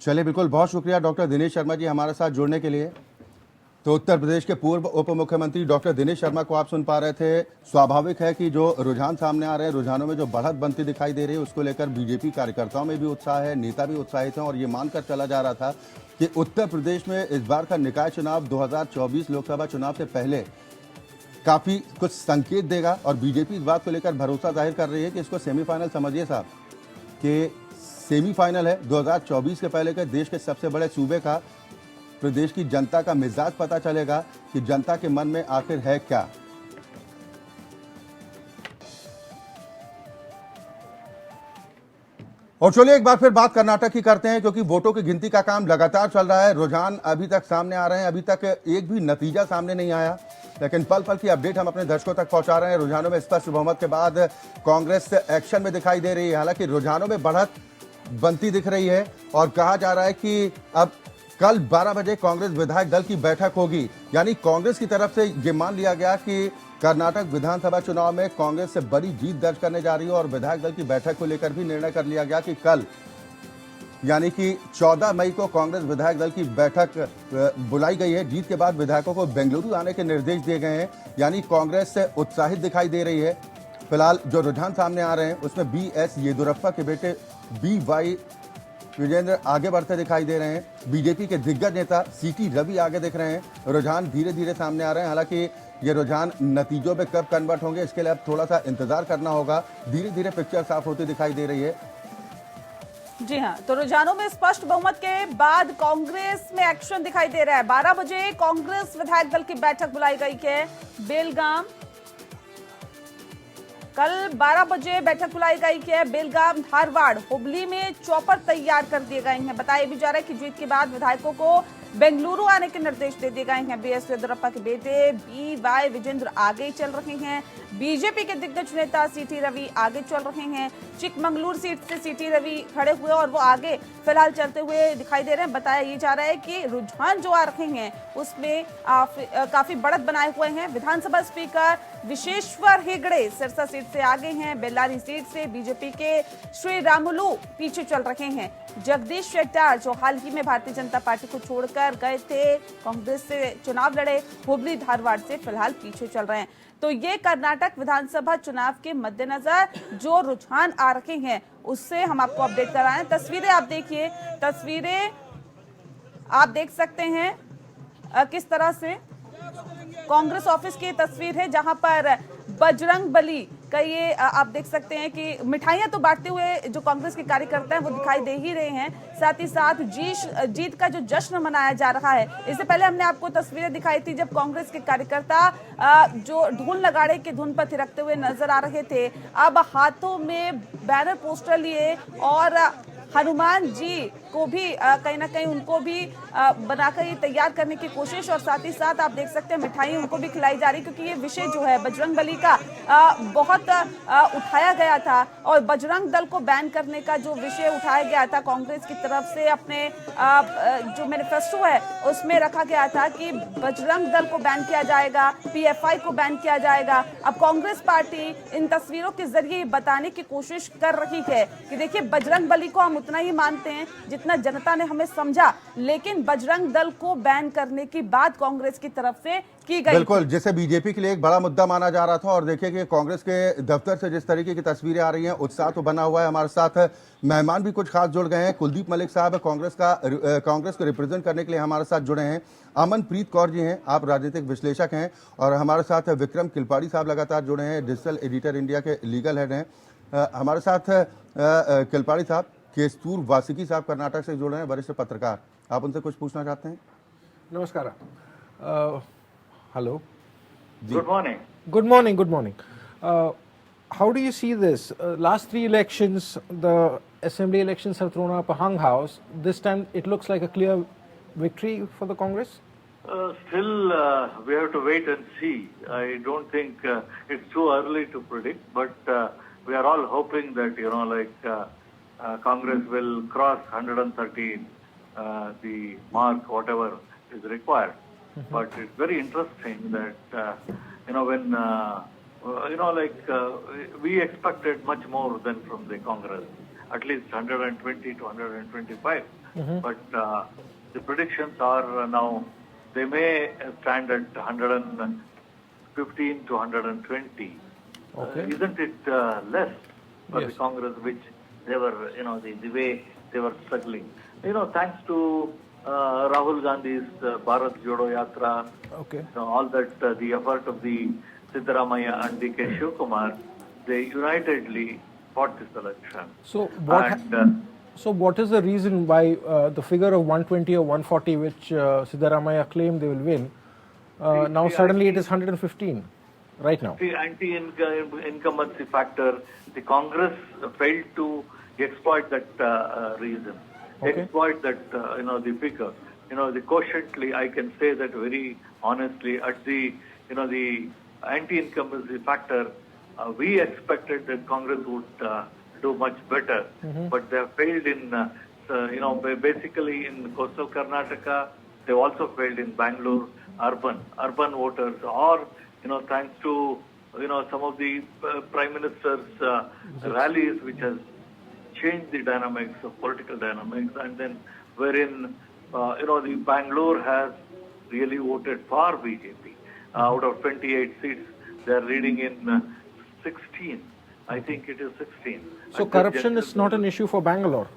चलिए, बिल्कुल, बहुत शुक्रिया डॉक्टर दिनेश शर्मा जी हमारे साथ जुड़ने के लिए। तो उत्तर प्रदेश के पूर्व उप मुख्यमंत्री डॉक्टर दिनेश शर्मा को आप सुन पा रहे थे। स्वाभाविक है कि जो रुझान सामने आ रहे हैं, रुझानों में जो बढ़त बनती दिखाई दे रही है, उसको लेकर बीजेपी कार्यकर्ताओं में भी उत्साह है, नेता भी उत्साहित हैं और ये मानकर चला जा रहा था कि उत्तर प्रदेश में इस बार का निकाय चुनाव 2024 लोकसभा चुनाव से पहले काफी कुछ संकेत देगा और बीजेपी इस बात को लेकर भरोसा जाहिर कर रही है कि इसको सेमीफाइनल समझिए साहब, कि सेमीफाइनल है 2024 के पहले के देश के सबसे बड़े सूबे का। प्रदेश की जनता का मिजाज पता चलेगा कि जनता के मन में आखिर है क्या। और चलिए एक बार फिर बात कर्नाटक की करते हैं, क्योंकि वोटों की गिनती का काम लगातार चल रहा है। रुझान अभी तक सामने आ रहे हैं, अभी तक एक भी नतीजा सामने नहीं आया, लेकिन पल पल की अपडेट हम अपने दर्शकों तक पहुंचा रहे हैं। रुझानों में स्पष्ट बहुमत के बाद कांग्रेस एक्शन में दिखाई दे रही है। हालांकि रुझानों में बढ़त बनती दिख रही है और कहा जा रहा है कि अब कल 12 बजे कांग्रेस विधायक दल की बैठक होगी। यानी कांग्रेस की तरफ से ये मान लिया गया कि कर्नाटक विधानसभा चुनाव में कांग्रेस से बड़ी जीत दर्ज करने जा रही है और विधायक दल की बैठक को लेकर भी निर्णय कर लिया गया कि कल यानी कि 14 मई को कांग्रेस विधायक दल की बैठक बुलाई गई है। जीत के बाद विधायकों को बेंगलुरु आने के निर्देश दिए गए हैं, यानी कांग्रेस से उत्साहित दिखाई दे रही है। फिलहाल जो रुझान सामने आ रहे हैं उसमें बीएस येदियुरप्पा के बेटे बीवाई विजेंद्र आगे बढ़ते दिखाई दे रहे हैं। बीजेपी के दिग्गज नेता सीटी रवि आगे दिख रहे हैं। रुझान धीरे धीरे सामने आ रहे हैं। हालांकि ये रुझान नतीजों में कब कन्वर्ट होंगे इसके लिए अब थोड़ा सा इंतजार करना होगा। धीरे धीरे पिक्चर साफ होती दिखाई दे रही है। जी हाँ, तो रुझानों में स्पष्ट बहुमत के बाद कांग्रेस में एक्शन दिखाई दे रहा है। 12 बजे कांग्रेस विधायक दल की बैठक बुलाई गई है बेलगाम। कल 12 बजे बैठक बुलाई गई है बेलगाम, धारवाड़, हुबली में चौपर तैयार कर दिए गए हैं। बताया भी जा रहा है कि जीत के बाद विधायकों को बेंगलुरु आने के निर्देश दे दिए गए हैं। बीएस येदियुरप्पा के बेटे बीवाई विजेंद्र आगे चल रहे हैं। बीजेपी के दिग्गज नेता सीटी रवि आगे चल रहे हैं। चिकमंगलुर सीट से सीटी रवि खड़े हुए और वो आगे फिलहाल चलते हुए दिखाई दे रहे हैं। बताया ये जा रहा है कि रुझान जो आ रहे हैं उसमें काफी बढ़त बनाए हुए हैं। विधानसभा स्पीकर विश्वेश्वर हेगड़े सिरसा सीट से आगे हैं। बेल्लारी सीट से बीजेपी के श्री रामुलु पीछे चल रहे हैं। जगदीश शेट्टार जो हाल ही में भारतीय जनता पार्टी को छोड़कर गए थे, कांग्रेस से चुनाव लड़े, हुबली धारवाड़ से फिलहाल पीछे चल रहे हैं। तो ये कर्नाटक विधानसभा चुनाव के मद्देनजर जो रुझान आ रहे हैं उससे हम आपको अपडेट करा रहे हैं। तस्वीरें आप देखिए, तस्वीरें आप देख सकते हैं किस तरह से कांग्रेस ऑफिस की तस्वीर है जहां पर बजरंग बली का ये आप देख सकते हैं कि मिठाइयां तो बांटते हुए जो कांग्रेस के कार्यकर्ता हैं वो दिखाई दे ही रहे हैं। साथ ही साथ जीत का जो जश्न मनाया जा रहा है। इससे पहले हमने आपको तस्वीरें दिखाई थी जब कांग्रेस के कार्यकर्ता जो ढोल नगाड़े की धुन पर थिरकते हुए नजर आ रहे थे। अब हाथों में बैनर पोस्टर लिए और हनुमान जी को भी कहीं ना कहीं उनको भी बनाकर ये तैयार करने की कोशिश, और साथ ही साथ आप देख सकते हैं मिठाई उनको भी खिलाई जा रही, क्योंकि ये विषय जो है बजरंग बली का बहुत उठाया गया था और बजरंग दल को बैन करने का जो विषय उठाया गया था कांग्रेस की तरफ से अपने जो मैनिफेस्टो है उसमें रखा गया था कि बजरंग दल को बैन किया जाएगा, पीएफआई को बैन किया जाएगा। अब कांग्रेस पार्टी इन तस्वीरों के जरिए बताने की कोशिश कर रही है कि देखिए बजरंग बली को हम उतना ही मानते हैं जितना जनता ने हमें समझा, लेकिन बजरंग दल को बैन करने की बात कांग्रेस की तरफ से की गई। बिल्कुल, जिसे बीजेपी के लिए एक बड़ा मुद्दा माना जा रहा था। और देखिए कि कांग्रेस के दफ्तर से जिस तरीके की तस्वीरें आ रही हैं, उत्साह तो बना हुआ है। हमारे साथ मेहमान भी कुछ खास जुड़ गए हैं। कुलदीप मलिक साहब कांग्रेस को रिप्रेजेंट करने के लिए हमारे साथ जुड़े हैं। अमनप्रीत कौर जी हैं, आप राजनीतिक विश्लेषक हैं। और हमारे साथ विक्रम किलपाड़ी साहब लगातार जुड़े हैं, डिजिटल एडिटर इंडिया के लीगल हेड हैं। हमारे साथ किलपाड़ी साहब, केस्तूर वासिकी साहब कर्नाटक से जुड़े हैं, वरिष्ठ पत्रकार। आप उनसे कुछ पूछना चाहते हैं? नमस्कार। Hello. Good morning. Good morning. Good morning. How do you see this? Last three elections, the assembly elections have thrown up a hung house. This time, it looks like a clear victory for the Congress. Still, we have to wait and see. I don't think it's too early to predict, but we are all hoping that Congress will cross 113, the mark, whatever is required. But it's very interesting that when we expected much more than from the Congress, at least 120 to 125. But the predictions are now they may stand at 115 to 120. Okay. Isn't it less for the Congress, which they were, the way they were struggling? Thanks to Rahul Gandhi's Bharat Jodo Yatra, Okay. all that, the effort of the Siddaramaiah and D.K. Shivkumar, they unitedly fought this election. So And, what is the reason why the figure of 120 or 140, which Siddaramaiah claimed they will win, now suddenly it is 115 right now? the anti-incumbency factor, the Congress failed to exploit that reason. Okay. Exploit that, the figure. The quotiently, I can say that very honestly, at the, the anti-incumbency factor, we expected that Congress would do much better, but they have failed in, basically in coastal Karnataka. They also failed in Bangalore, urban voters, or, thanks to, some of the Prime Minister's rallies, which has change the dynamics of political dynamics, and then wherein the Bangalore has really voted for BJP. Out of 28 seats, they are leading in 16. I think it is 16. So corruption is not an issue for Bangalore.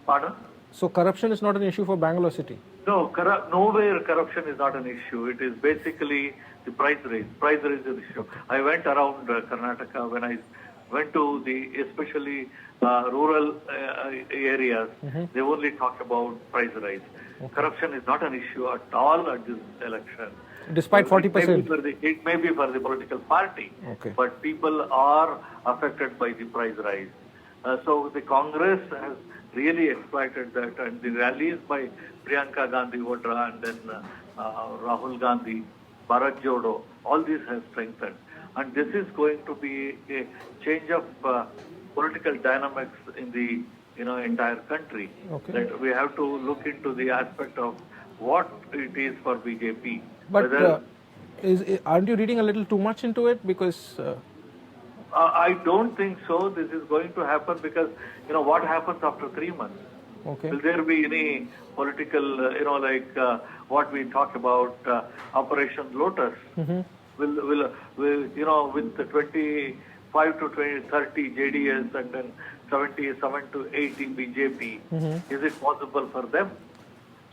Pardon? So corruption is not an issue for Bangalore city. No, nowhere corruption is not an issue. It is basically the price raise. Price raise is the issue. I went around Karnataka when I went to especially rural areas. They only talk about price rise. Okay. Corruption is not an issue at all at this election. Despite 40%. It may be for the political party, okay, but people are affected by the price rise. So the Congress has really exploited that, and the rallies by Priyanka Gandhi Vadra and then Rahul Gandhi, Bharat Jodo, all these have strengthened. And this is going to be a change of political dynamics in the entire country. Okay. That we have to look into the aspect of what it is for BJP. But aren't you reading a little too much into it? Because I don't think so. This is going to happen because what happens after 3 months? Okay. Will there be any political, what we talk about, Operation Lotus? Will with the 25 to 30 JDS and then 77 to 80 BJP, is it possible for them?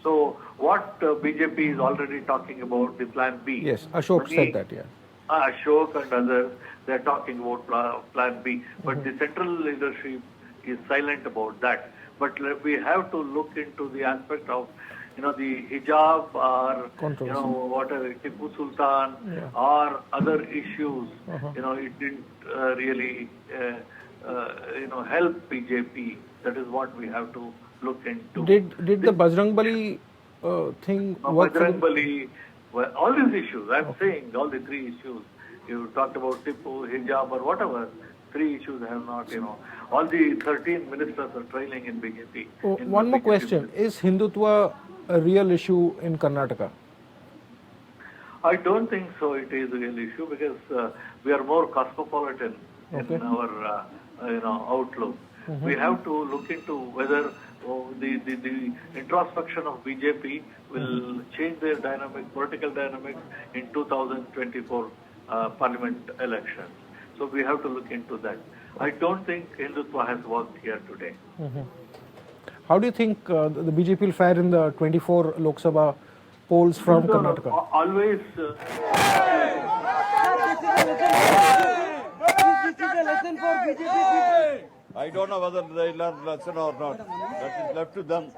So what BJP is already talking about, the plan B. Yes, Ashok said that, yeah. Ashok and others, they are talking about plan B. But the central leadership is silent about that. But we have to look into the aspect of, the hijab or, whatever, Tipu Sultan or other issues. It didn't really, help BJP. That is what we have to look into. Did the Bajrangbali thing work? Bajrangbali, well, all these issues, I'm saying, all the 3 issues. You talked about Tipu, hijab or whatever. 3 issues have not, all the 13 ministers are trailing in BJP. One more question. Is Hindutva a real issue in Karnataka? I don't think so it is a real issue because we are more cosmopolitan in our, outlook. We have to look into whether the introspection of BJP will change their political dynamics in 2024 parliament elections. So we have to look into that. I don't think Hindutva has worked here today. How do you think the BJP will fare in the 24 Lok Sabha polls from Karnataka? Always. This is a lesson for BJP. I don't know whether they learn lesson or not. That is left to them.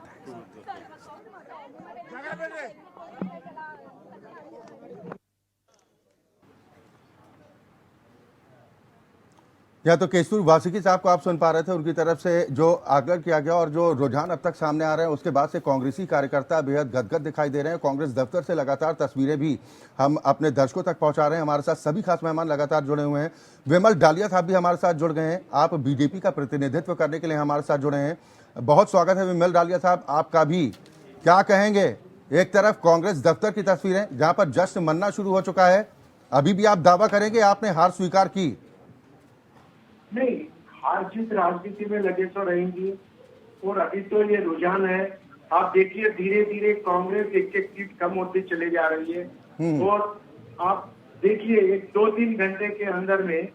या तो केशपुर वासिकी साहब को आप सुन पा रहे थे, उनकी तरफ से जो आग्रह किया गया और जो रुझान अब तक सामने आ रहे हैं उसके बाद से कांग्रेसी कार्यकर्ता बेहद गदगद दिखाई दे रहे हैं। कांग्रेस दफ्तर से लगातार तस्वीरें भी हम अपने दर्शकों तक पहुंचा रहे हैं। हमारे साथ सभी खास मेहमान लगातार जुड़े हुए हैं। विमल डालिया साहब भी हमारे साथ जुड़ गए हैं। आप बीजेपी का प्रतिनिधित्व करने के लिए हमारे साथ जुड़े हैं। बहुत स्वागत है विमल डालिया साहब आपका भी। क्या कहेंगे, एक तरफ कांग्रेस दफ्तर की तस्वीरें जहां पर जश्न मनना शुरू हो चुका है, अभी भी आप दावा करेंगे आपने हार स्वीकार की? नहीं, हार जीत राजनीति में लगे तो रहेंगी और अभी तो ये रुझान है। आप देखिए धीरे धीरे कांग्रेस एक एक सीट कम होती चले जा रही है और आप देखिए 1-2-3 घंटे के अंदर में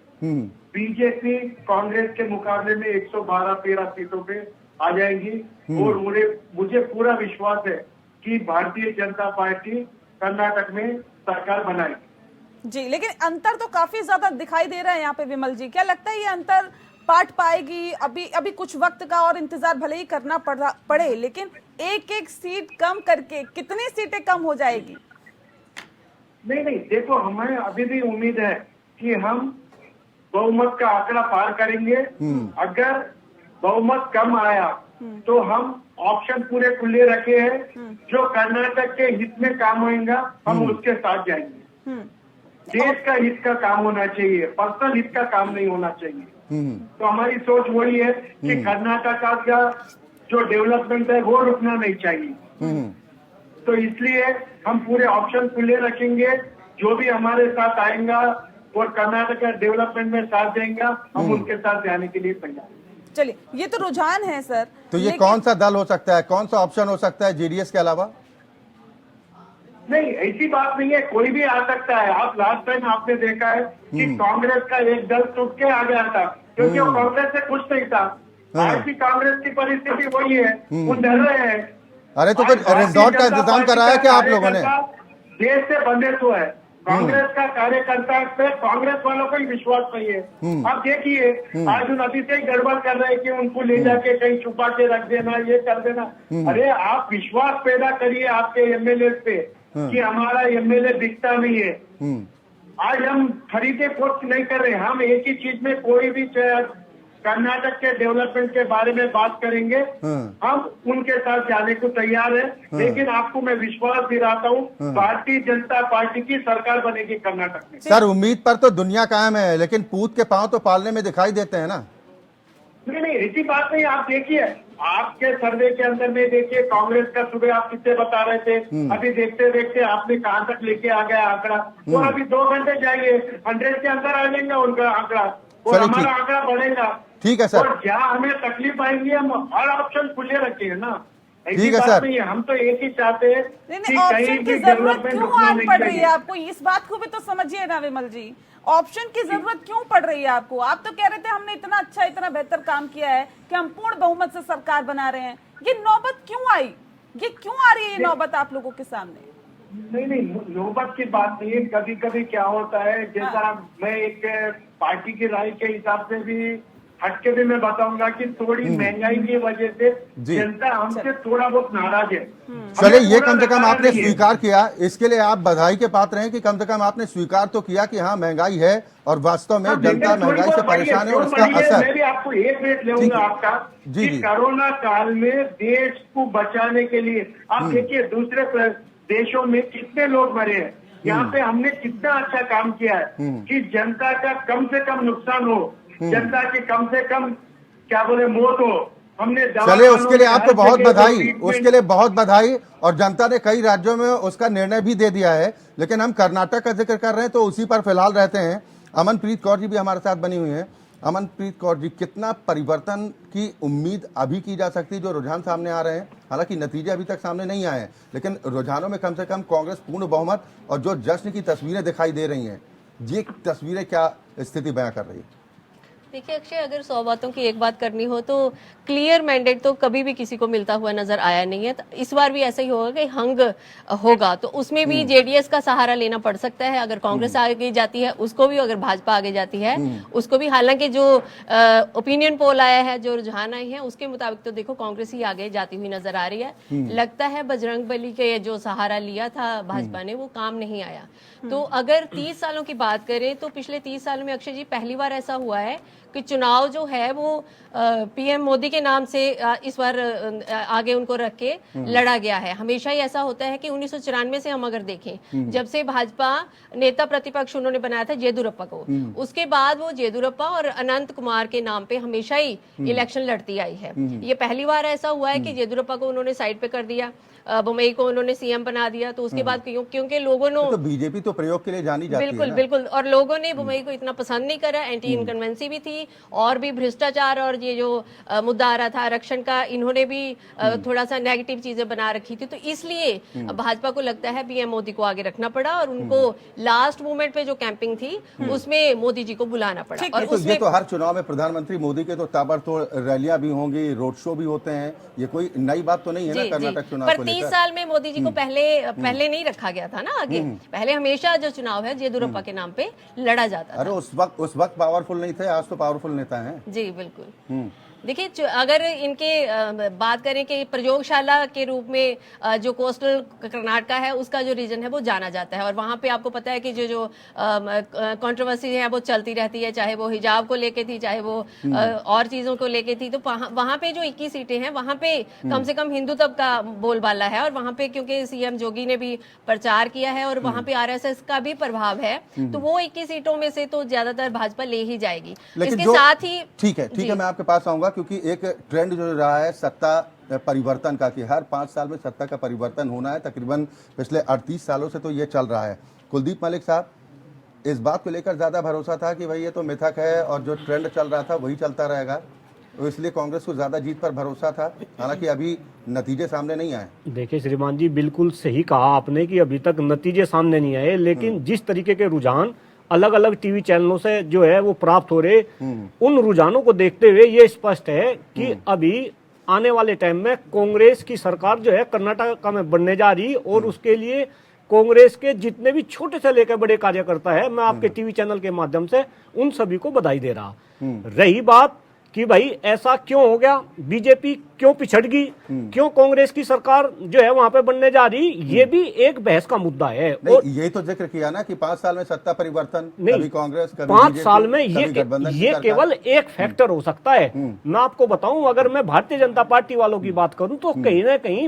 बीजेपी कांग्रेस के मुकाबले में 112-13 सीटों पे आ जाएंगी और मुझे पूरा विश्वास है कि भारतीय जनता पार्टी कर्नाटक में सरकार बनाएगी। जी, लेकिन अंतर तो काफी ज्यादा दिखाई दे रहा है यहाँ पे विमल जी। क्या लगता है ये अंतर पाट पाएगी? अभी कुछ वक्त का और इंतजार भले ही करना पड़े, लेकिन एक एक सीट कम करके कितनी सीटें कम हो जाएगी? नहीं, देखो हमें अभी भी उम्मीद है कि हम बहुमत का आंकड़ा पार करेंगे। अगर बहुमत कम आया तो हम ऑप्शन पूरे खुले रखे हैं। जो कर्नाटक के हित में काम होगा हम उसके साथ जाएंगे। देश का हित का काम होना चाहिए, पर्सनल हित का काम नहीं होना चाहिए। तो हमारी सोच वही है कि कर्नाटक का जो डेवलपमेंट है वो रुकना नहीं चाहिए। तो इसलिए हम पूरे ऑप्शन खुले रखेंगे। जो भी हमारे साथ आएगा और कर्नाटक का डेवलपमेंट में साथ देंगे हम उनके साथ जाने के लिए तैयार। चलिए, ये तो रुझान है सर। तो ये लेकिन- कौन सा दल हो सकता है, कौन सा ऑप्शन हो सकता है जेडीएस के अलावा? नहीं, ऐसी बात नहीं है, कोई भी आ सकता है। आप लास्ट टाइम आपने देखा है कि कांग्रेस का एक दल टूट के आ गया था, क्योंकि वो कांग्रेस से खुश नहीं था। आज भी कांग्रेस की परिस्थिति वही है, वो डर रहे हैं। अरे तो कुछ रिजॉर्ट का इंतजाम कराया क्या आप लोगों ने? देश से बंधे हुए है। कांग्रेस का कार्यकर्ता पे कांग्रेस वालों को ही विश्वास नहीं है। अब देखिए, आज उन अभी से ही गड़बड़ कर रहे हैं कि उनको ले जाके कहीं छुपा के रख देना, ये कर देना। अरे आप विश्वास पैदा करिए आपके एमएलए पे कि हमारा एमएलए दिखता नहीं है। आज हम खरीदे फोर्स नहीं कर रहे, हम एक ही चीज में कोई भी कर्नाटक के डेवलपमेंट के बारे में बात करेंगे, हम उनके साथ जाने को तैयार है। लेकिन आपको मैं विश्वास दिलाता हूँ, भारतीय जनता पार्टी की सरकार बनेगी कर्नाटक में। सर उम्मीद पर तो दुनिया कायम है, लेकिन पूत के पांव तो पालने में दिखाई देते हैं ना। नहीं, ऐसी बात नहीं। आप देखिए, आपके सर्वे के अंदर में देखिए, कांग्रेस का सुबह आप कितने बता रहे थे, अभी देखते देखते आपने कहाँ तक लेके आ गया आंकड़ा। और अभी 2 घंटे जाइए, 100 के अंदर आ जाएगा उनका आंकड़ा, और हमारा आंकड़ा बढ़ेगा। ठीक है सर। और जहाँ हमें तकलीफ आएंगी, हम हर ऑप्शन खुले रखेंगे ना। ऐसी ठीक है बात सर। नहीं है, हम तो एक ही चाहते हैं नहीं, कि ऑप्शन कहीं की भी जरूरत डेवलपमेंट क्यों रुकना आज नहीं पड़ रही है चाहिए। आपको? इस बात को भी तो समझिए ना विमल जी, ऑप्शन की जरूरत क्यों पड़ रही है आपको? आप तो कह रहे थे हमने इतना अच्छा, इतना बेहतर काम किया है कि हम पूर्ण बहुमत से सरकार बना रहे हैं। ये नौबत क्यों आई? ये क्यों आ रही है ये नौबत आप लोगों के सामने? नहीं, नौबत की बात नहीं है। कभी कभी क्या होता है, जैसा मैं एक पार्टी की राय के हिसाब से भी हटके भी मैं बताऊंगा कि थोड़ी महंगाई की वजह से जनता हमसे थोड़ा बहुत नाराज है। चले, ये कम से कम आपने स्वीकार किया, इसके लिए आप बधाई के पात्र हैं कि कम से कम आपने स्वीकार तो किया कि हाँ महंगाई है और वास्तव में जनता महंगाई से परेशान है और उसका असर। मैं भी आपको एक मिनट लेऊंगा आपका कि कोरोना काल में देश को बचाने के लिए आप देखिए दूसरे देशों में कितने लोग मरे हैं, यहाँ पे हमने कितना अच्छा काम किया है कि जनता का कम से कम नुकसान हो, जनता की कम से कम क्या बोले मौत हो। हमने चले, उसके लिए आपको बहुत बधाई, उसके लिए बहुत बधाई। और जनता ने कई राज्यों में उसका निर्णय भी दे दिया है, लेकिन हम कर्नाटक का जिक्र कर रहे हैं तो उसी पर फिलहाल रहते हैं। अमनप्रीत कौर जी भी हमारे साथ बनी हुई हैं। अमनप्रीत कौर जी, कितना परिवर्तन की उम्मीद अभी की जा सकती है? जो रुझान सामने आ रहे हैं, हालांकि नतीजे अभी तक सामने नहीं आए हैं, लेकिन रुझानों में कम से कम कांग्रेस पूर्ण बहुमत और जो जश्न की तस्वीरें दिखाई दे रही हैं, ये तस्वीरें क्या स्थिति बयां कर रही है? देखिए अक्षय, अगर 100 बातों की एक बात करनी हो तो क्लियर मैंडेट तो कभी भी किसी को मिलता हुआ नजर आया नहीं है। तो इस बार भी ऐसा ही होगा कि हंग होगा, तो उसमें भी जेडीएस का सहारा लेना पड़ सकता है। अगर कांग्रेस आगे जाती है उसको भी, अगर भाजपा आगे जाती है उसको भी। हालांकि जो ओपिनियन पोल आया है, जो रुझान आए हैं, उसके मुताबिक तो देखो कांग्रेस ही आगे जाती हुई नजर आ रही है। लगता है बजरंग बली के जो सहारा लिया था भाजपा ने, वो काम नहीं आया। तो अगर 30 सालों की बात करें तो पिछले 30 सालों में अक्षय जी पहली बार ऐसा हुआ है कि चुनाव जो है वो पीएम मोदी के नाम से इस बार आगे उनको रख के लड़ा गया है। हमेशा ही ऐसा होता है कि 1994 से हम अगर देखें, जब से भाजपा नेता प्रतिपक्ष उन्होंने बनाया था जेदुरप्पा को, उसके बाद वो जेदुरप्पा और अनंत कुमार के नाम पे हमेशा ही इलेक्शन लड़ती आई है। ये पहली बार ऐसा हुआ है कि जेदुरप्पा को उन्होंने साइड पे कर दिया, बुमई को उन्होंने सीएम बना दिया। तो उसके बाद क्योंकि लोगों ने, तो बीजेपी तो प्रयोग के लिए जानी जाती बिल्कुल है ना? बिल्कुल, और लोगों ने बुमई को इतना पसंद नहीं करा, एंटी इनकन्वेंसी भी थी, और भी भ्रष्टाचार और ये जो मुद्दा आ रहा था आरक्षण का, इन्होंने भी थोड़ा सा नेगेटिव चीजें बना रखी थी। तो इसलिए भाजपा को लगता है पीएम मोदी को आगे रखना पड़ा, और उनको लास्ट मोमेंट पे जो कैंपिंग थी उसमें मोदी जी को बुलाना पड़ा। और तो ये तो हर चुनाव में प्रधानमंत्री मोदी के तो ताबड़तोड़ रैलियां भी होंगी, रोड शो भी होते हैं, ये कोई नई बात तो नहीं है ना कर्नाटक चुनाव को लेकर। 30 साल में मोदी जी को पहले नहीं रखा गया था ना आगे। पहले हमेशा जो चुनाव है येदियुरप्पा के नाम पे लड़ा जाता था। अरे उस वक्त पावरफुल नहीं थे, आज तो पावरफुल नेता हैं। जी बिल्कुल। देखिए अगर इनके बात करें कि प्रयोगशाला के रूप में जो कोस्टल कर्नाटक है उसका जो रीजन है वो जाना जाता है, और वहाँ पे आपको पता है कि जो कंट्रोवर्सी है वो चलती रहती है, चाहे वो हिजाब को लेके थी, चाहे वो और चीजों को लेके थी। तो वहाँ पे जो 21 सीटें हैं वहाँ पे कम से कम हिंदू तबका बोलबाला है, और वहाँ पे क्योंकि सीएम जोगी ने भी प्रचार किया है और वहाँ पे आरएसएस का भी प्रभाव है, तो वो 21 सीटों में से तो ज्यादातर भाजपा ले ही जाएगी। इसके साथ ही ठीक है, मैं आपके पास आऊंगा, क्योंकि एक ट्रेंड जो रहा है सत्ता परिवर्तन का, कि हर 5 साल में सत्ता का परिवर्तन होना है, तकरीबन पिछले 38 सालों से तो ये चल रहा है। कुलदीप मलिक साहब, इस बात को लेकर ज्यादा भरोसा था कि भाई ये तो मिथक है और जो ट्रेंड चल रहा था वही चलता रहेगा? तो इसलिए कांग्रेस को ज्यादा जीत पर भरोसा था, हालांकि अभी नतीजे सामने नहीं आए। देखिए श्रीमान जी, बिल्कुल सही कहा आपने कि अभी तक नतीजे सामने नहीं आए, लेकिन जिस तरीके के रुझान अलग अलग टीवी चैनलों से जो है वो प्राप्त हो रहे, उन रुझानों को देखते हुए ये स्पष्ट है कि अभी आने वाले टाइम में कांग्रेस की सरकार जो है कर्नाटक में बनने जा रही, और उसके लिए कांग्रेस के जितने भी छोटे से लेकर बड़े कार्यकर्ता है, मैं आपके टीवी चैनल के माध्यम से उन सभी को बधाई दे रहा। रही बात कि भाई ऐसा क्यों हो गया, बीजेपी क्यों पिछड़ गई, क्यों कांग्रेस की सरकार जो है वहां पे बनने जा रही, ये भी एक बहस का मुद्दा है। और ये तो जिक्र किया ना कि 5 साल में सत्ता परिवर्तन, कभी कांग्रेस, कभी 5 साल में ये केवल एक फैक्टर हो सकता है। मैं आपको बताऊं, अगर मैं भारतीय जनता पार्टी वालों की बात करूं तो कहीं ना कहीं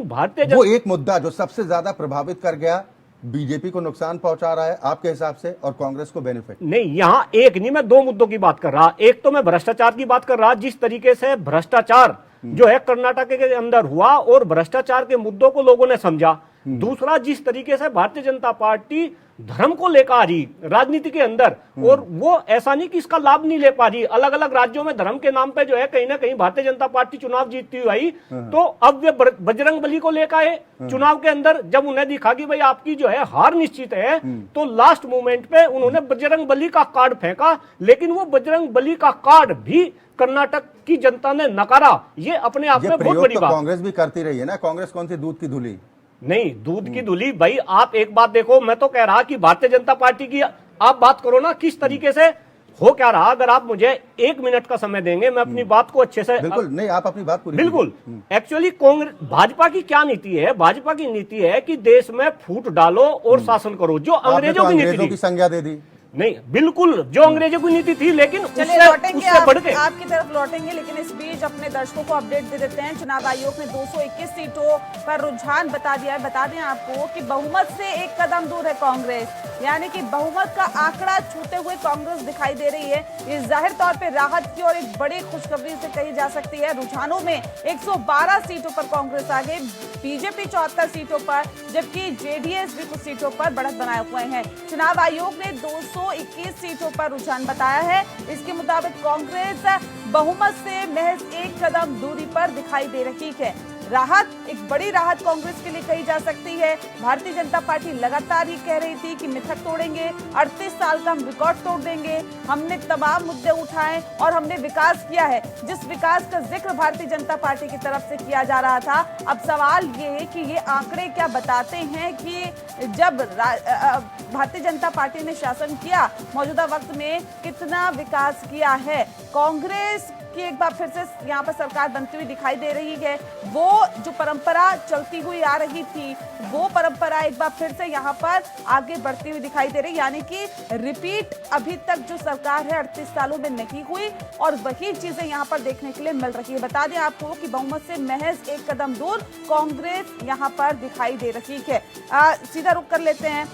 वो एक मुद्दा जो सबसे ज्यादा प्रभावित कर गया, बीजेपी को नुकसान पहुंचा रहा है आपके हिसाब से और कांग्रेस को बेनिफिट नहीं, यहाँ एक नहीं, मैं 2 मुद्दों की बात कर रहा। एक तो मैं भ्रष्टाचार की बात कर रहा, जिस तरीके से भ्रष्टाचार जो है कर्नाटक के अंदर हुआ और भ्रष्टाचार के मुद्दों को लोगों ने समझा। दूसरा, जिस तरीके से भारतीय जनता पार्टी धर्म को लेकर आ रही राजनीति के अंदर, और वो ऐसा नहीं कि इसका लाभ नहीं ले पा रही, अलग अलग राज्यों में धर्म के नाम पे जो है कहीं ना कहीं भारतीय जनता पार्टी चुनाव जीतती हुई आई, तो अब वे बजरंग बली को लेकर आए चुनाव के अंदर। जब उन्हें दिखा कि भाई आपकी जो है हार निश्चित है, तो लास्ट मोमेंट पे उन्होंने बजरंग बली का कार्ड फेंका, लेकिन वो बजरंग बली का कार्ड भी कर्नाटक की जनता ने नकारा। ये अपने आप में बहुत बड़ी बात। कांग्रेस भी करती रही है ना, कांग्रेस कौन सी दूध की धुली? नहीं, दूध की धुली भाई, आप एक बात देखो, मैं तो कह रहा कि भारतीय जनता पार्टी की आप बात करो ना, किस तरीके से हो क्या रहा। अगर आप मुझे 1 मिनट का समय देंगे, मैं अपनी बात को अच्छे से बिल्कुल नहीं, आप अपनी बात पूरी बिल्कुल। एक्चुअली कांग्रेस भाजपा की क्या नीति है? भाजपा की नीति है कि देश में फूट डालो और शासन करो, जो अंग्रेजों की नीति की संज्ञा दे दी। नहीं, बिल्कुल जो अंग्रेजों की नीति थी, लेकिन उससे बढ़ के आपकी तरफ लौटेंगे, लेकिन इस बीच अपने दर्शकों को अपडेट दे देते हैं। चुनाव आयोग ने 221 सीटों पर रुझान बता दिया है। बता दें आपको कि बहुमत से 1 कदम दूर है कांग्रेस, यानी कि बहुमत का आंकड़ा छूते हुए कांग्रेस दिखाई दे रही है। ये जाहिर तौर पर राहत की और एक बड़ी खुशखबरी से कही जा सकती है। रुझानों में 112 सीटों पर कांग्रेस आगे, बीजेपी 74 सीटों पर, जबकि जेडीएस भी कुछ सीटों पर बढ़त बनाए हुए हैं। चुनाव आयोग ने 221 सीटों पर रुझान बताया है। इसके मुताबिक कांग्रेस बहुमत से महज 1 कदम दूरी पर दिखाई दे रही है। राहत, एक बड़ी राहत कांग्रेस के लिए कही जा सकती है। भारतीय जनता पार्टी लगातार ये कह रही थी कि मिथक तोड़ेंगे, 38 साल का हम रिकॉर्ड तोड़ देंगे, हमने तमाम मुद्दे उठाए और हमने विकास किया है। जिस विकास का जिक्र भारतीय जनता पार्टी की तरफ से किया जा रहा था, अब सवाल ये है कि ये आंकड़े क्या बताते हैं कि जब भारतीय जनता पार्टी ने शासन किया, मौजूदा वक्त में कितना विकास किया है। कांग्रेस की एक बार फिर से यहाँ पर सरकार बनती हुई दिखाई दे रही है। वो जो परंपरा चलती हुई आ रही थी, वो परंपरा एक बार फिर से यहाँ पर आगे बढ़ती हुई दिखाई दे रही, यानी कि रिपीट अभी तक जो सरकार है 38 सालों में नहीं हुई, और वही चीजें यहाँ पर देखने के लिए मिल रही है। बता दें आपको कि बहुमत से महज 1 कदम दूर कांग्रेस यहाँ पर दिखाई दे रही है। सीधा रुक कर लेते हैं।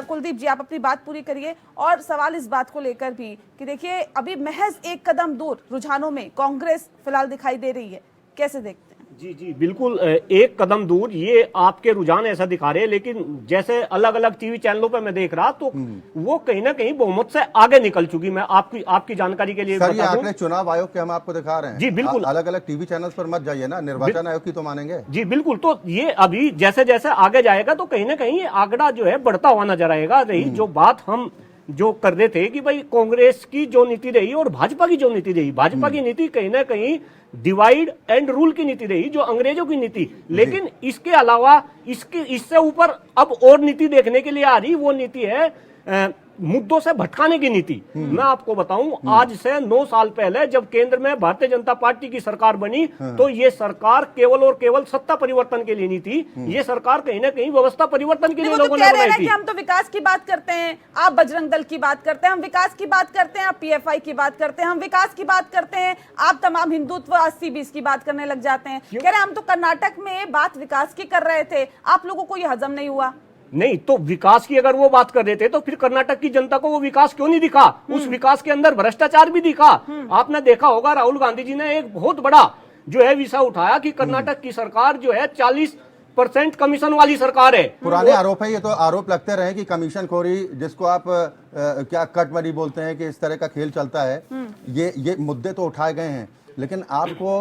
कुलदीप जी, आप अपनी बात पूरी करिए। और सवाल इस बात को लेकर भी कि देखिए, अभी महज 1 कदम दूर रुझानों में कांग्रेस फिलहाल दिखाई दे रही है, कैसे देखते हैं? जी बिल्कुल, 1 कदम दूर ये आपके रुझान ऐसा दिखा रहे हैं, लेकिन जैसे अलग अलग टीवी चैनलों पर मैं देख रहा, तो वो कहीं ना कहीं बहुमत से आगे निकल चुकी। मैं आपकी जानकारी के लिए सर, ये आंकड़े चुनाव आयोग के हम आपको दिखा रहे हैं। जी बिल्कुल, अलग अलग टीवी चैनल्स पर मत जाइए ना, निर्वाचन आयोग की तो मानेंगे। जी बिल्कुल, तो ये अभी जैसे जैसे आगे जाएगा तो कहीं ना कहीं ये आंकड़ा जो है बढ़ता हुआ नजर आएगा। रही जो बात हम जो कर रहे थे कि भाई कांग्रेस की जो नीति रही और भाजपा की जो नीति रही, भाजपा की नीति कहीं ना कहीं डिवाइड एंड रूल की नीति रही, जो अंग्रेजों की नीति, लेकिन इसके अलावा इससे ऊपर अब और नीति देखने के लिए आ रही, वो नीति है मुद्दों से भटकाने की नीति। मैं आपको बताऊं, आज से 9 साल पहले जब केंद्र में भारतीय जनता पार्टी की सरकार बनी, तो ये सरकार केवल और केवल सत्ता परिवर्तन के लिए नहीं थी, ये सरकार कहीं ना कहीं व्यवस्था परिवर्तन के लिए लोगों ने बनाई थी। हम तो विकास की बात करते हैं, आप बजरंग दल की बात करते हैं, हम विकास की बात करते हैं, आप पीएफआई की बात करते हैं, हम विकास की बात करते हैं, आप तमाम हिंदुत्व 80-20 की बात करने लग जाते हैं। कह रहे हम तो कर्नाटक में बात विकास की कर रहे थे, आप लोगों को यह हजम नहीं हुआ। नहीं, तो विकास की अगर वो बात कर रहे थे तो फिर कर्नाटक की जनता को वो विकास क्यों नहीं दिखा? उस विकास के अंदर भ्रष्टाचार भी दिखा। आपने देखा होगा, राहुल गांधी जी ने एक बहुत बड़ा जो है विषय उठाया कि कर्नाटक की सरकार जो है 40% कमीशन वाली सरकार है। पुराने आरोप है, ये तो आरोप लगते रहे कि कमीशन खोरी, जिसको आप क्या कट मनी बोलते हैं, कि इस तरह का खेल चलता है। ये मुद्दे तो उठाए गए हैं, लेकिन आपको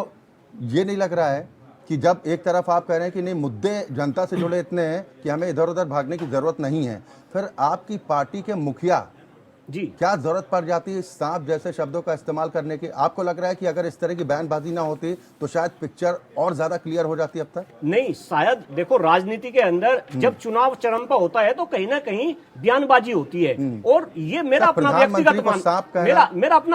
ये नहीं लग रहा है कि जब एक तरफ आप कह रहे हैं कि नहीं मुद्दे जनता से जुड़े इतने हैं कि हमें इधर उधर भागने की जरूरत नहीं है, फिर आपकी पार्टी के मुखिया जी क्या जरूरत पड़ जाती है सांप जैसे शब्दों का इस्तेमाल करने की? आपको लग रहा है कि अगर इस तरह की बयानबाजी ना होती तो शायद पिक्चर और ज्यादा क्लियर हो जाती अब तक? नहीं, शायद देखो राजनीति के अंदर जब चुनाव चरम पर होता है तो कहीं ना कहीं बयानबाजी होती है, और ये मेरा अपना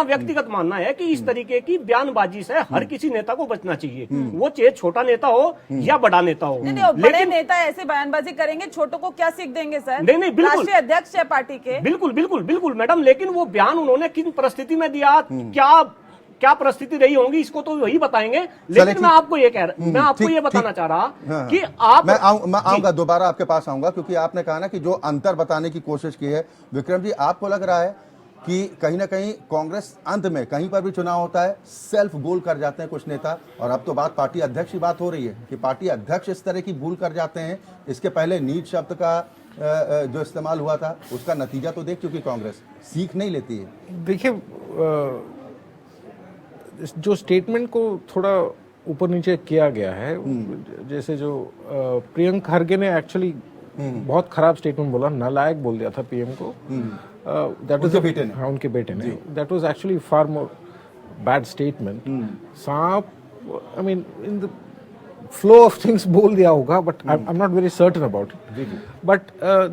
व्यक्तिगत मानना है कि इस तरीके की बयानबाजी से हर किसी नेता को बचना चाहिए, वो चाहे छोटा नेता हो या बड़ा नेता हो। बड़े नेता ऐसे बयानबाजी करेंगे, छोटों को क्या सीख देंगे सर? नहीं, बिल्कुल राष्ट्रीय अध्यक्ष है पार्टी के। बिल्कुल मैडम, लेकिन वो बयान उन्होंने किन परिस्थिति में दिया, क्या परिस्थिति रही होंगी, इसको तो वही बताएंगे। लेकिन मैं आपको ये बताना चाह रहा कि आप मैं आऊंगा दोबारा आपके पास आऊंगा, क्योंकि आपने कहा ना कि जो अंतर बताने की कोशिश की है। विक्रम जी, आपको लग रहा है कि कहीं ना कहीं कांग्रेस अंत में कहीं पर भी चुनाव होता है सेल्फ गोल कर जाते हैं कुछ नेता, और अब तो बात पार्टी अध्यक्ष की बात हो रही है कि पार्टी अध्यक्ष इस तरह की भूल कर जाते हैं? इसके पहले नीच शब्द का जो इस्तेमाल हुआ था उसका नतीजा तो देख चुकी कांग्रेस, सीख नहीं लेती है। देखिए, जो स्टेटमेंट को थोड़ा ऊपर नीचे किया गया है, जैसे जो प्रियंक खरगे ने एक्चुअली बहुत खराब स्टेटमेंट बोला, नालायक बोल दिया था पीएम को। दैट वाज उनके बेटे ने that was actually far more bad statement. सांप, I mean in the flow of things बोल दिया होगा, but I am not very certain about it. But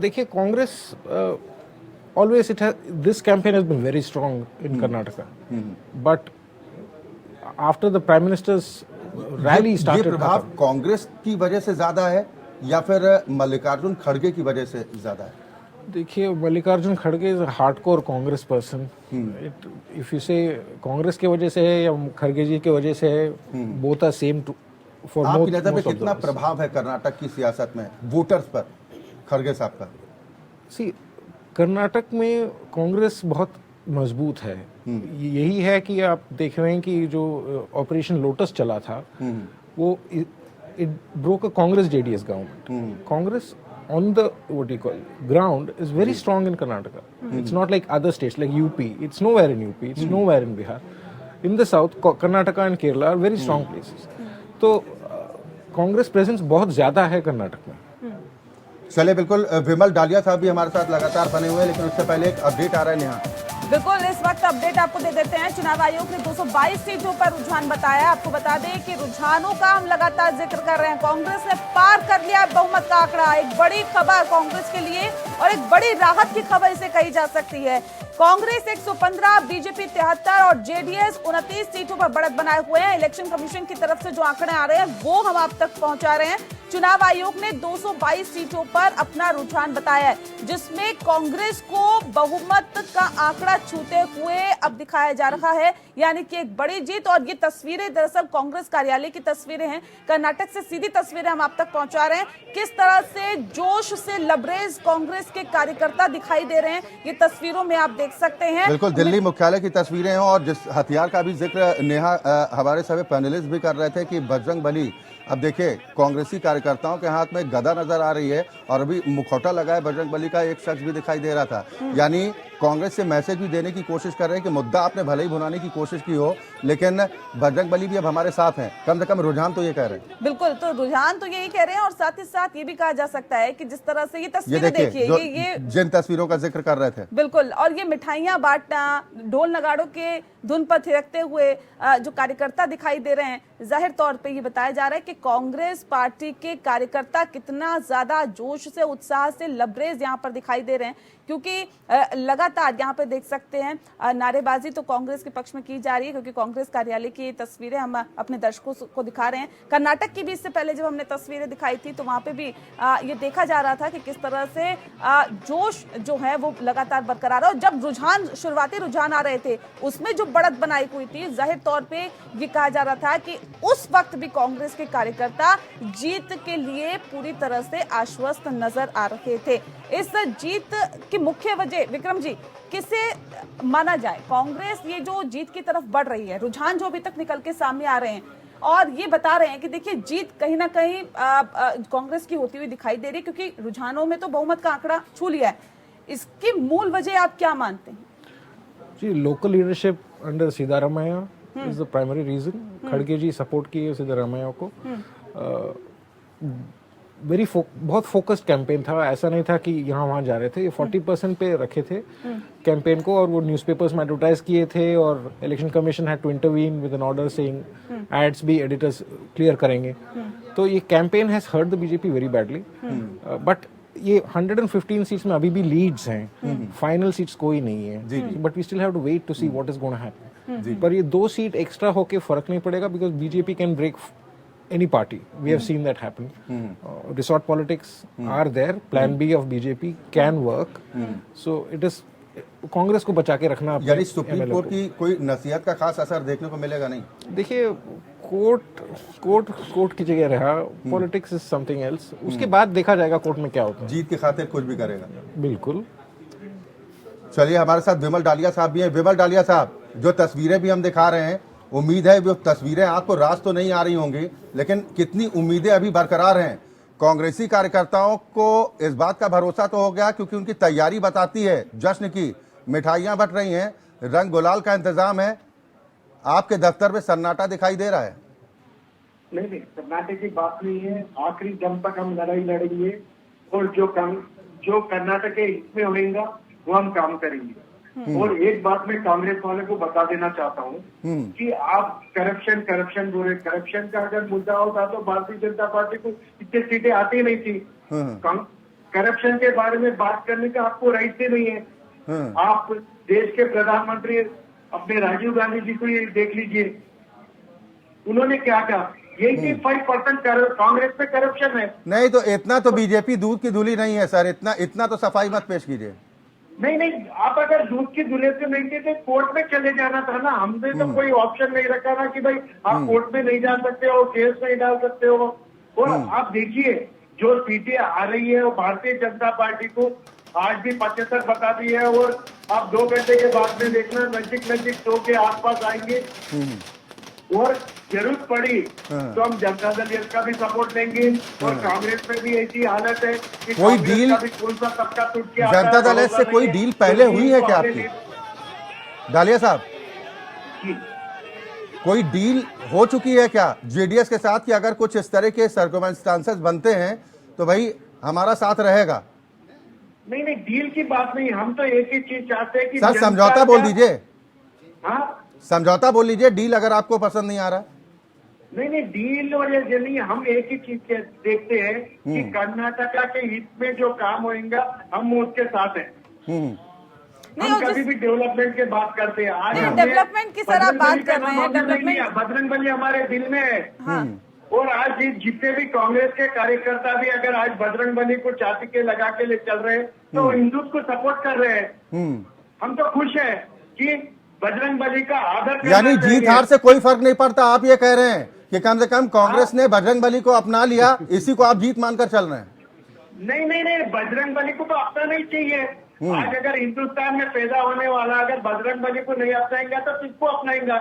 देखिए, Congress always this campaign has been very strong in Karnataka, but after the prime minister's rally started, ये प्रभाव कांग्रेस की वजह से ज्यादा है या फिर मल्लिकार्जुन खड़गे की वजह से ज्यादा है? देखिए, मल्लिकार्जुन खड़गे is a hardcore Congress person. If you से कांग्रेस की वजह से है या खड़गे जी की वजह से है, बोथ आर सेम टू। आपकी नजर में कितना प्रभाव है कर्नाटक की सियासत में वोटर्स पर खड़गे साहब का? सी, कर्नाटक में कांग्रेस बहुत मजबूत है। यही है कि आप देख रहे हैं कि जो ऑपरेशन लोटस चला था, वो it broke a Congress JDS government. Congress on the what you call ground is very strong in Karnataka. It's not like other states like UP. It's nowhere in UP. It's nowhere in Bihar. In the south, Karnataka and Kerala are very strong places. तो कांग्रेस प्रेजेंस बहुत ज्यादा है कर्नाटक में। चले, बिल्कुल विमल डालिया साहब भी हमारे साथ लगातार बने हुए हैं, लेकिन उससे पहले एक अपडेट आ रहा है। नेहा, बिल्कुल इस वक्त अपडेट आपको दे देते हैं। चुनाव आयोग ने 222 सीटों पर रुझान बताया। आपको बता दें कि रुझानों का हम लगातार जिक्र कर रहे हैं। कांग्रेस ने पार कर लिया बहुमत का आंकड़ा। एक बड़ी खबर कांग्रेस के लिए और एक बड़ी राहत की खबर इसे कही जा सकती है। कांग्रेस 115, बीजेपी 73 और जेडीएस 29 सीटों पर बढ़त बनाए हुए हैं। इलेक्शन कमीशन की तरफ से जो आंकड़े आ रहे हैं वो हम आप तक पहुंचा रहे हैं। चुनाव आयोग ने 222 सीटों पर अपना रुझान बताया है, जिसमें कांग्रेस को बहुमत का आंकड़ा छूते हुए अब दिखाया जा रहा है, यानी कि एक बड़ी जीत। और ये तस्वीरें दरअसल कांग्रेस कार्यालय की तस्वीरें हैं। कर्नाटक से सीधी तस्वीरें हम आप तक पहुंचा रहे हैं। किस तरह से जोश से लबरेज कांग्रेस के कार्यकर्ता दिखाई दे रहे हैं, ये तस्वीरों में आप देख सकते हैं। बिल्कुल दिल्ली मुख्यालय की तस्वीरें हैं, और जिस हथियार का भी जिक्र नेहा हमारे सभी पैनलिस्ट भी कर रहे थे कि बजरंग बली, अब देखिए कांग्रेसी कार्यकर्ताओं के हाथ में गदा नजर आ रही है, और अभी मुखौटा लगाए बजरंग बली का एक शख्स भी दिखाई दे रहा था। यानी कांग्रेस से मैसेज भी देने की कोशिश कर रहे हैं कि मुद्दा आपने भले ही भुनाने की कोशिश की हो, लेकिन बजरंग बली भी अब हमारे साथ हैं। कम से कम रुझान तो ये कह रहे हैं। बिल्कुल, तो रुझान तो यही कह रहे हैं, और साथ ही साथ ये भी कहा जा सकता है कि जिस तरह से ये तस्वीरें देखिए, ये जिन तस्वीरों का जिक्र कर रहे थे, बिल्कुल, और ये मिठाइयां बांटना, ढोल नगाड़ों के धुन पर थिरकते हुए जो कार्यकर्ता दिखाई दे रहे हैं, जाहिर तौर पे ये बताया जा रहा है कि कांग्रेस पार्टी के कार्यकर्ता कितना ज्यादा जोश से, उत्साह से लबरेज यहाँ पर दिखाई दे रहे हैं। क्योंकि लगातार यहाँ पे देख सकते हैं नारेबाजी तो कांग्रेस के पक्ष में की जा रही है, क्योंकि कांग्रेस कार्यालय की तस्वीरें हम अपने दर्शकों को दिखा रहे हैं। कर्नाटक की भी इससे पहले जब हमने तस्वीरें दिखाई थी तो वहां पे भी ये देखा जा रहा था कि किस तरह से जोश जो है वो लगातार बरकरार है। और जब रुझान, शुरुआती रुझान आ रहे थे, उसमें जो बढ़त बनाई हुई थी, जाहिर तौर पे ये कहा जा रहा था कि उस वक्त भी कांग्रेस के कार्यकर्ता जीत के लिए पूरी तरह से आश्वस्त नजर आ रहे थे। इस जीत की मुख्य वजह विक्रम जी किसे माना जाए? कांग्रेस ये जो जीत की तरफ बढ़ रही है, रुझान जो अभी तक निकल के सामने आ रहे हैं और ये बता रहे हैं कि देखिए जीत कहीं ना कहीं कांग्रेस की होती हुई दिखाई दे रही है, क्योंकि रुझानों में तो बहुमत का आंकड़ा छू लिया है। इसकी मूल वजह आप क्या मानते हैं? जी, local leadership under Siddaramaiah is the primary reason. खड़गे जी सपोर्ट किए सिद्धरामैया को। बहुत फोकस्ड कैंपेन था, ऐसा नहीं था कि यहाँ वहाँ जा रहे थे। ये 40% पे रखे थे कैंपेन को, और वो न्यूज़पेपर्स में एडवर्टाइज किए थे, और election commission had to intervene with an order saying ads भी एडिटर्स क्लियर करेंगे। तो ये campaign has hurt the BJP very badly. But ये 115 सीट्स में अभी भी लीड्स हैं, फाइनल सीट्स कोई नहीं है, but we still have to wait to see what is gonna happen. पर ये 2 सीट एक्स्ट्रा होके फर्क नहीं पड़ेगा, because BJP can break any party. We have seen that happen. Resort politics are there. Plan B of BJP can work. So it is Congress को बचा के रखना। यानी सुप्रीम कोर्ट की कोई नसीहत का खास असर देखने को मिलेगा नहीं? देखिए, कोर्ट की जगह रहा, पॉलिटिक्स इज समथिंग एल्स। उसके बाद देखा जाएगा कोर्ट में क्या होता है। जीत की खातिर कुछ भी करेगा। बिल्कुल। चलिए, हमारे साथ विमल डालिया साहब भी हैं। विमल डालिया साहब, जो तस्वीरें भी हम दिखा रहे हैं, उम्मीद है वो तस्वीरें आपको रास तो नहीं आ रही होंगी, लेकिन कितनी उम्मीदें अभी बरकरार हैं? कांग्रेसी कार्यकर्ताओं को इस बात का भरोसा तो हो गया, क्योंकि उनकी तैयारी बताती है जश्न की, मिठाइयां बट रही हैं, रंग गुलाल का इंतजाम है। आपके दफ्तर में सन्नाटा दिखाई दे रहा है? नहीं, सन्नाटे की बात नहीं है। आखिरी दम तक हम लड़ाई लड़ेंगे, और जो कर्नाटक के हित में होगा वो हम काम करेंगे। और एक बात मैं कांग्रेस वाले को बता देना चाहता हूँ कि आप करप्शन बोल रहे। करप्शन का अगर मुद्दा होता तो भारतीय जनता पार्टी को इतनी सीटें आती नहीं थी। करप्शन के बारे में बात करने का आपको राइट ही नहीं है। आप देश के प्रधानमंत्री अपने राजीव गांधी जी को ये देख लीजिए, उन्होंने क्या कहा, 85% कांग्रेस में करप्शन है। नहीं तो इतना तो बीजेपी दूध की धूली नहीं है सर, इतना तो सफाई मत पेश कीजिए। नहीं, आप अगर दूध की धुले से नहीं थे तो कोर्ट में चले जाना था ना। हमने तो कोई ऑप्शन नहीं रखा ना कि भाई आप कोर्ट में नहीं जा सकते हो, केस नहीं डाल सकते हो। और आप देखिए, जो सीटें आ रही है वो भारतीय जनता पार्टी को आज भी 75 बता दी है, और आप 2 घंटे के बाद में देखना नजदीक 100 के आसपास आएंगे। और जरूरत पड़ी तो हम जनता दल का भी सपोर्ट देंगे, और कांग्रेस में भी ऐसी हालत है कि कोई डील कौन सा तबका टूट के जनता दल से कोई डील पहले हुई है क्या आपकी? डालिया साहब, कोई डील हो चुकी है क्या जेडीएस के साथ कि अगर कुछ इस तरह के सर्कमस्टांसेस बनते हैं तो भाई हमारा साथ रहेगा? नहीं, डील की बात नहीं। हम तो एक ही चीज चाहते हैं कि सर समझौता बोल दीजिए। हाँ, समझौता बोल लीजिए, डील अगर आपको पसंद नहीं आ रहा। नहीं, डील और ये नहीं, हम एक ही चीज देखते हैं कि कर्नाटका के हित में जो काम होगा हम उसके साथ हैं। हम कभी भी डेवलपमेंट की बात करते हैं। आज डेवलपमेंट की सर आप बात कर रहे हैं, डेवलपमेंट बजरंग बली हमारे दिल में है। और आज जितने भी कांग्रेस के कार्यकर्ता भी अगर आज बजरंग बली को छाती के लगा के ले चल रहे हैं तो हिंदुत्व को सपोर्ट कर रहे हैं। हम तो खुश है कि बजरंग बली का आदर, यानी जीत हार से कोई फर्क नहीं पड़ता। आप ये कह रहे हैं कि कम से कम कांग्रेस ने बजरंग बली को अपना लिया, इसी को आप जीत मानकर चल रहे हैं? नहीं, बजरंग बली को तो अपना नहीं चाहिए। आज अगर हिंदुस्तान में पैदा होने वाला अगर बजरंग बली को नहीं अपनाएंगा तो किसको अपनाएंगा?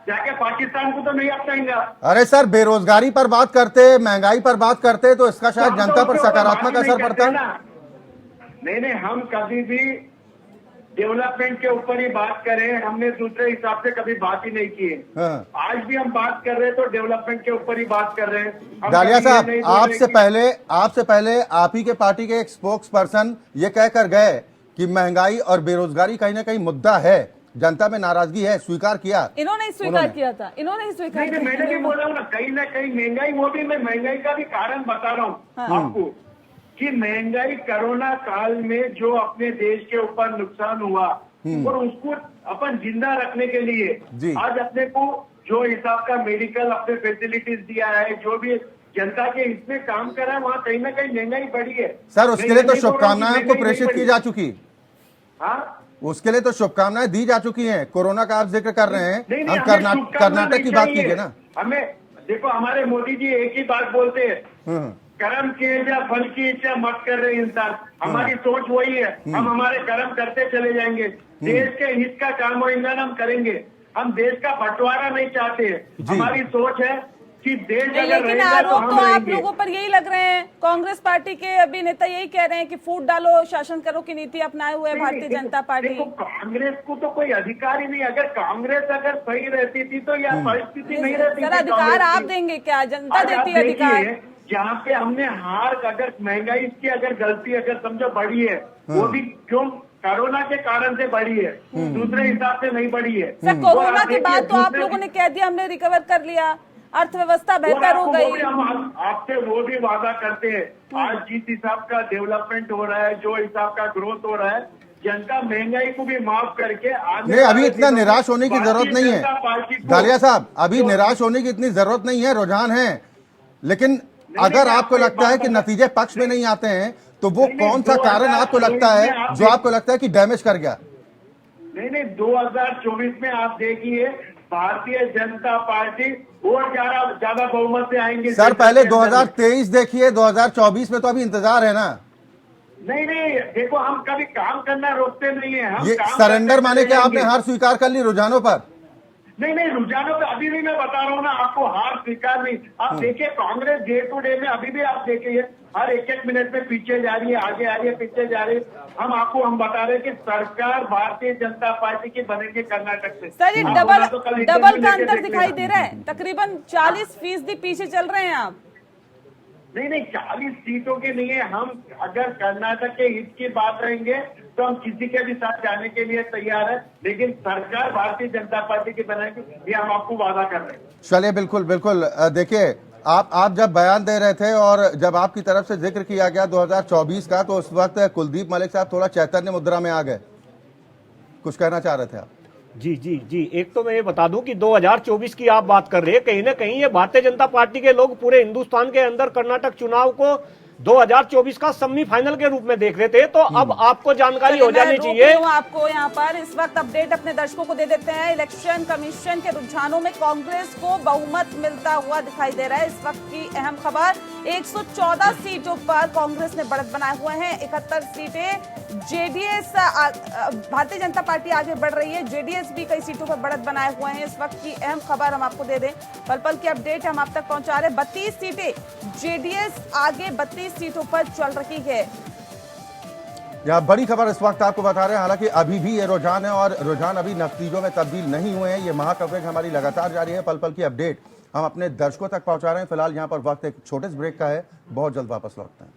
जाके पाकिस्तान को तो नहीं अपनाएंगा। अरे सर, बेरोजगारी पर बात करते, महंगाई पर बात करते तो इसका शायद जनता पर सकारात्मक असर पड़ता है। नहीं, हम कभी भी डेवलपमेंट के ऊपर ही बात करें, हमने दूसरे हिसाब से कभी बात ही नहीं की है। आज भी हम बात कर रहे हैं तो डेवलपमेंट के ऊपर ही बात कर रहे हैं। डालिया साहब, आपसे पहले आप ही के पार्टी के एक स्पोक्स पर्सन ये कहकर गए कि महंगाई और बेरोजगारी कहीं ना कहीं मुद्दा है, जनता में नाराजगी है, स्वीकार किया। इन्होंने स्वीकार किया था, इन्होंने स्वीकार किया। मैंने भी बोला ना, कहीं ना कहीं महंगाई, वो भी मैं महंगाई का भी कारण बता रहा हूँ आपको कि महंगाई कोरोना काल में जो अपने देश के ऊपर नुकसान हुआ और उसको अपन जिंदा रखने के लिए आज अपने को जो हिसाब का मेडिकल अपने फैसिलिटीज दिया है, जो भी जनता के इसमें काम करा है, वहाँ कहीं ना कहीं महंगाई बढ़ी है। सर उसके लिए तो शुभकामनाएं आपको प्रेषित की जा चुकी। हाँ, उसके लिए तो शुभकामनाएं दी जा चुकी हैं। कोरोना का आप जिक्र कर रहे हैं, हम कर्नाटक की बात कीजिए ना। हमें देखो, हमारे मोदी जी एक ही बात बोलते हैं, कर्म किए या फल की इच्छा मत कर रहे इंसान। हमारी सोच वही है, हम हमारे कर्म करते चले जाएंगे, देश के हित का काम होगा हम करेंगे। हम देश का बंटवारा नहीं चाहते। हमारी सोच है कि देश नहीं, अगर लेकिन रहेगा तो आरोप हम तो आप रहेंगे। लोगों पर यही लग रहे हैं। कांग्रेस पार्टी के अभी नेता यही कह रहे हैं कि फूट डालो, शासन करो की नीति अपनाए हुए है भारतीय जनता पार्टी। देखो, कांग्रेस को तो कोई अधिकार ही नहीं। अगर कांग्रेस अगर सही रहती थी तो यह परिस्थिति नहीं रहती सर, थी। अधिकार कांग्रेस आप की। देंगे क्या? जनता आज आप देती है अधिकार। देखिए, जहाँ पे हमने हार, अगर महंगाई की अगर गलती अगर समझो बढ़ी है, वो भी क्यों? कोरोना के कारण से बढ़ी है, दूसरे हिसाब से नहीं बढ़ी है। सर, और कोरोना आप के देखिए, बाद तो आप दूसरे- लोगों ने कह दिया हमने रिकवर कर लिया, अर्थव्यवस्था बेहतर हो और गई। हम आपसे वो भी वादा करते हैं। आज जिस हिसाब का डेवलपमेंट हो रहा है, जो हिसाब का ग्रोथ हो रहा है, जनता महंगाई को भी माफ करके आगे नहीं, अभी वाले इतना दिनों में निराश होने की जरूरत भारतीय नहीं है जनता पार्टी को- दालिया साहब, अभी जो- निराश होने की इतनी जरूरत नहीं है, रुझान है। लेकिन अगर नहीं, आपको आपको लगता है एक कि बात नतीजे पक्ष में नहीं आते हैं तो वो नहीं, कौन सा कारण आपको लगता है जो आपको लगता है कि डैमेज कर गया? नहीं, 2024 में आप देखिए, भारतीय जनता पार्टी और ज्यादा बहुमत से आएंगे। सर, पहले देश के अंदर। 2023 देखिए, 2024 में तो अभी इंतजार है ना। नहीं, देखो, हम कभी काम करना रोकते नहीं है। हम ये काम सरेंडर करते माने कि आपने रहेंगे। हार स्वीकार कर ली रुझानों पर? नहीं, रुझानों पे अभी भी मैं बता रहा हूँ ना आपको, हार स्वीकार नहीं। आप देखिए, कांग्रेस डे टू डे में अभी भी आप देखिए, हर एक मिनट में पीछे जा रही है, आगे आ रही है, पीछे जा रही है। हम बता रहे हैं कि सरकार भारतीय जनता पार्टी की बनेगी कर्नाटक से। सर, ये आप डबल बोला तो कल डबल इंटरव्यू का लेके अंतर देख दिखाई लेना। दे रहा है। तकरीबन 40% पीछे चल रहे हैं आप। नहीं, 40 सीटों के लिए हम अगर कर्नाटक के हित की बात रहेंगे तो हम किसी के भी साथ जाने के लिए तैयार है, लेकिन सरकार भारतीय जनता पार्टी की बनाएगी, ये हम आपको वादा कर रहे हैं। चलिए, बिल्कुल बिल्कुल। देखिए, आप जब बयान दे रहे थे और जब आपकी तरफ से जिक्र किया गया 2024 का, तो उस वक्त कुलदीप मलिक साहब थोड़ा चैतन्य मुद्रा में आ गए। कुछ कहना चाह रहे थे आप? जी, एक तो मैं ये बता दूं कि 2024 की आप बात कर रहे हैं, कहीं ना कहीं ये भारतीय जनता पार्टी के लोग पूरे हिंदुस्तान के अंदर कर्नाटक चुनाव को 2024 का सेमीफाइनल के रूप में देख रहे थे। तो अब आपको जानकारी हो जानी चाहिए। आपको यहाँ पर इस वक्त अपडेट अपने दर्शकों को दे देते हैं। इलेक्शन कमीशन के रुझानों में कांग्रेस को बहुमत मिलता हुआ दिखाई दे रहा है। इस वक्त की अहम खबर, 114 सीटों पर कांग्रेस ने बढ़त बनाए हुए हैं। 71 सीटें जेडीएस, भारतीय जनता पार्टी आगे बढ़ रही है, जेडीएस भी कई सीटों पर बढ़त बनाए हुए हैं। इस वक्त की अहम खबर हम आपको दे दें, पल पल की अपडेट हम आप तक पहुंचा रहे हैं। 32 सीटें जेडीएस आगे 32 सीटों पर चल रही है। यह बड़ी खबर इस वक्त आपको बता रहे हैं। हालांकि अभी भी ये रुझान है और रुझान अभी नतीजों में तब्दील नहीं हुए हैं। ये महाकवरेज हमारी लगातार जारी है, पल पल की अपडेट हम अपने दर्शकों तक पहुंचा रहे हैं। फिलहाल यहाँ पर वक्त एक छोटे से ब्रेक का है, बहुत जल्द वापस लौटते हैं।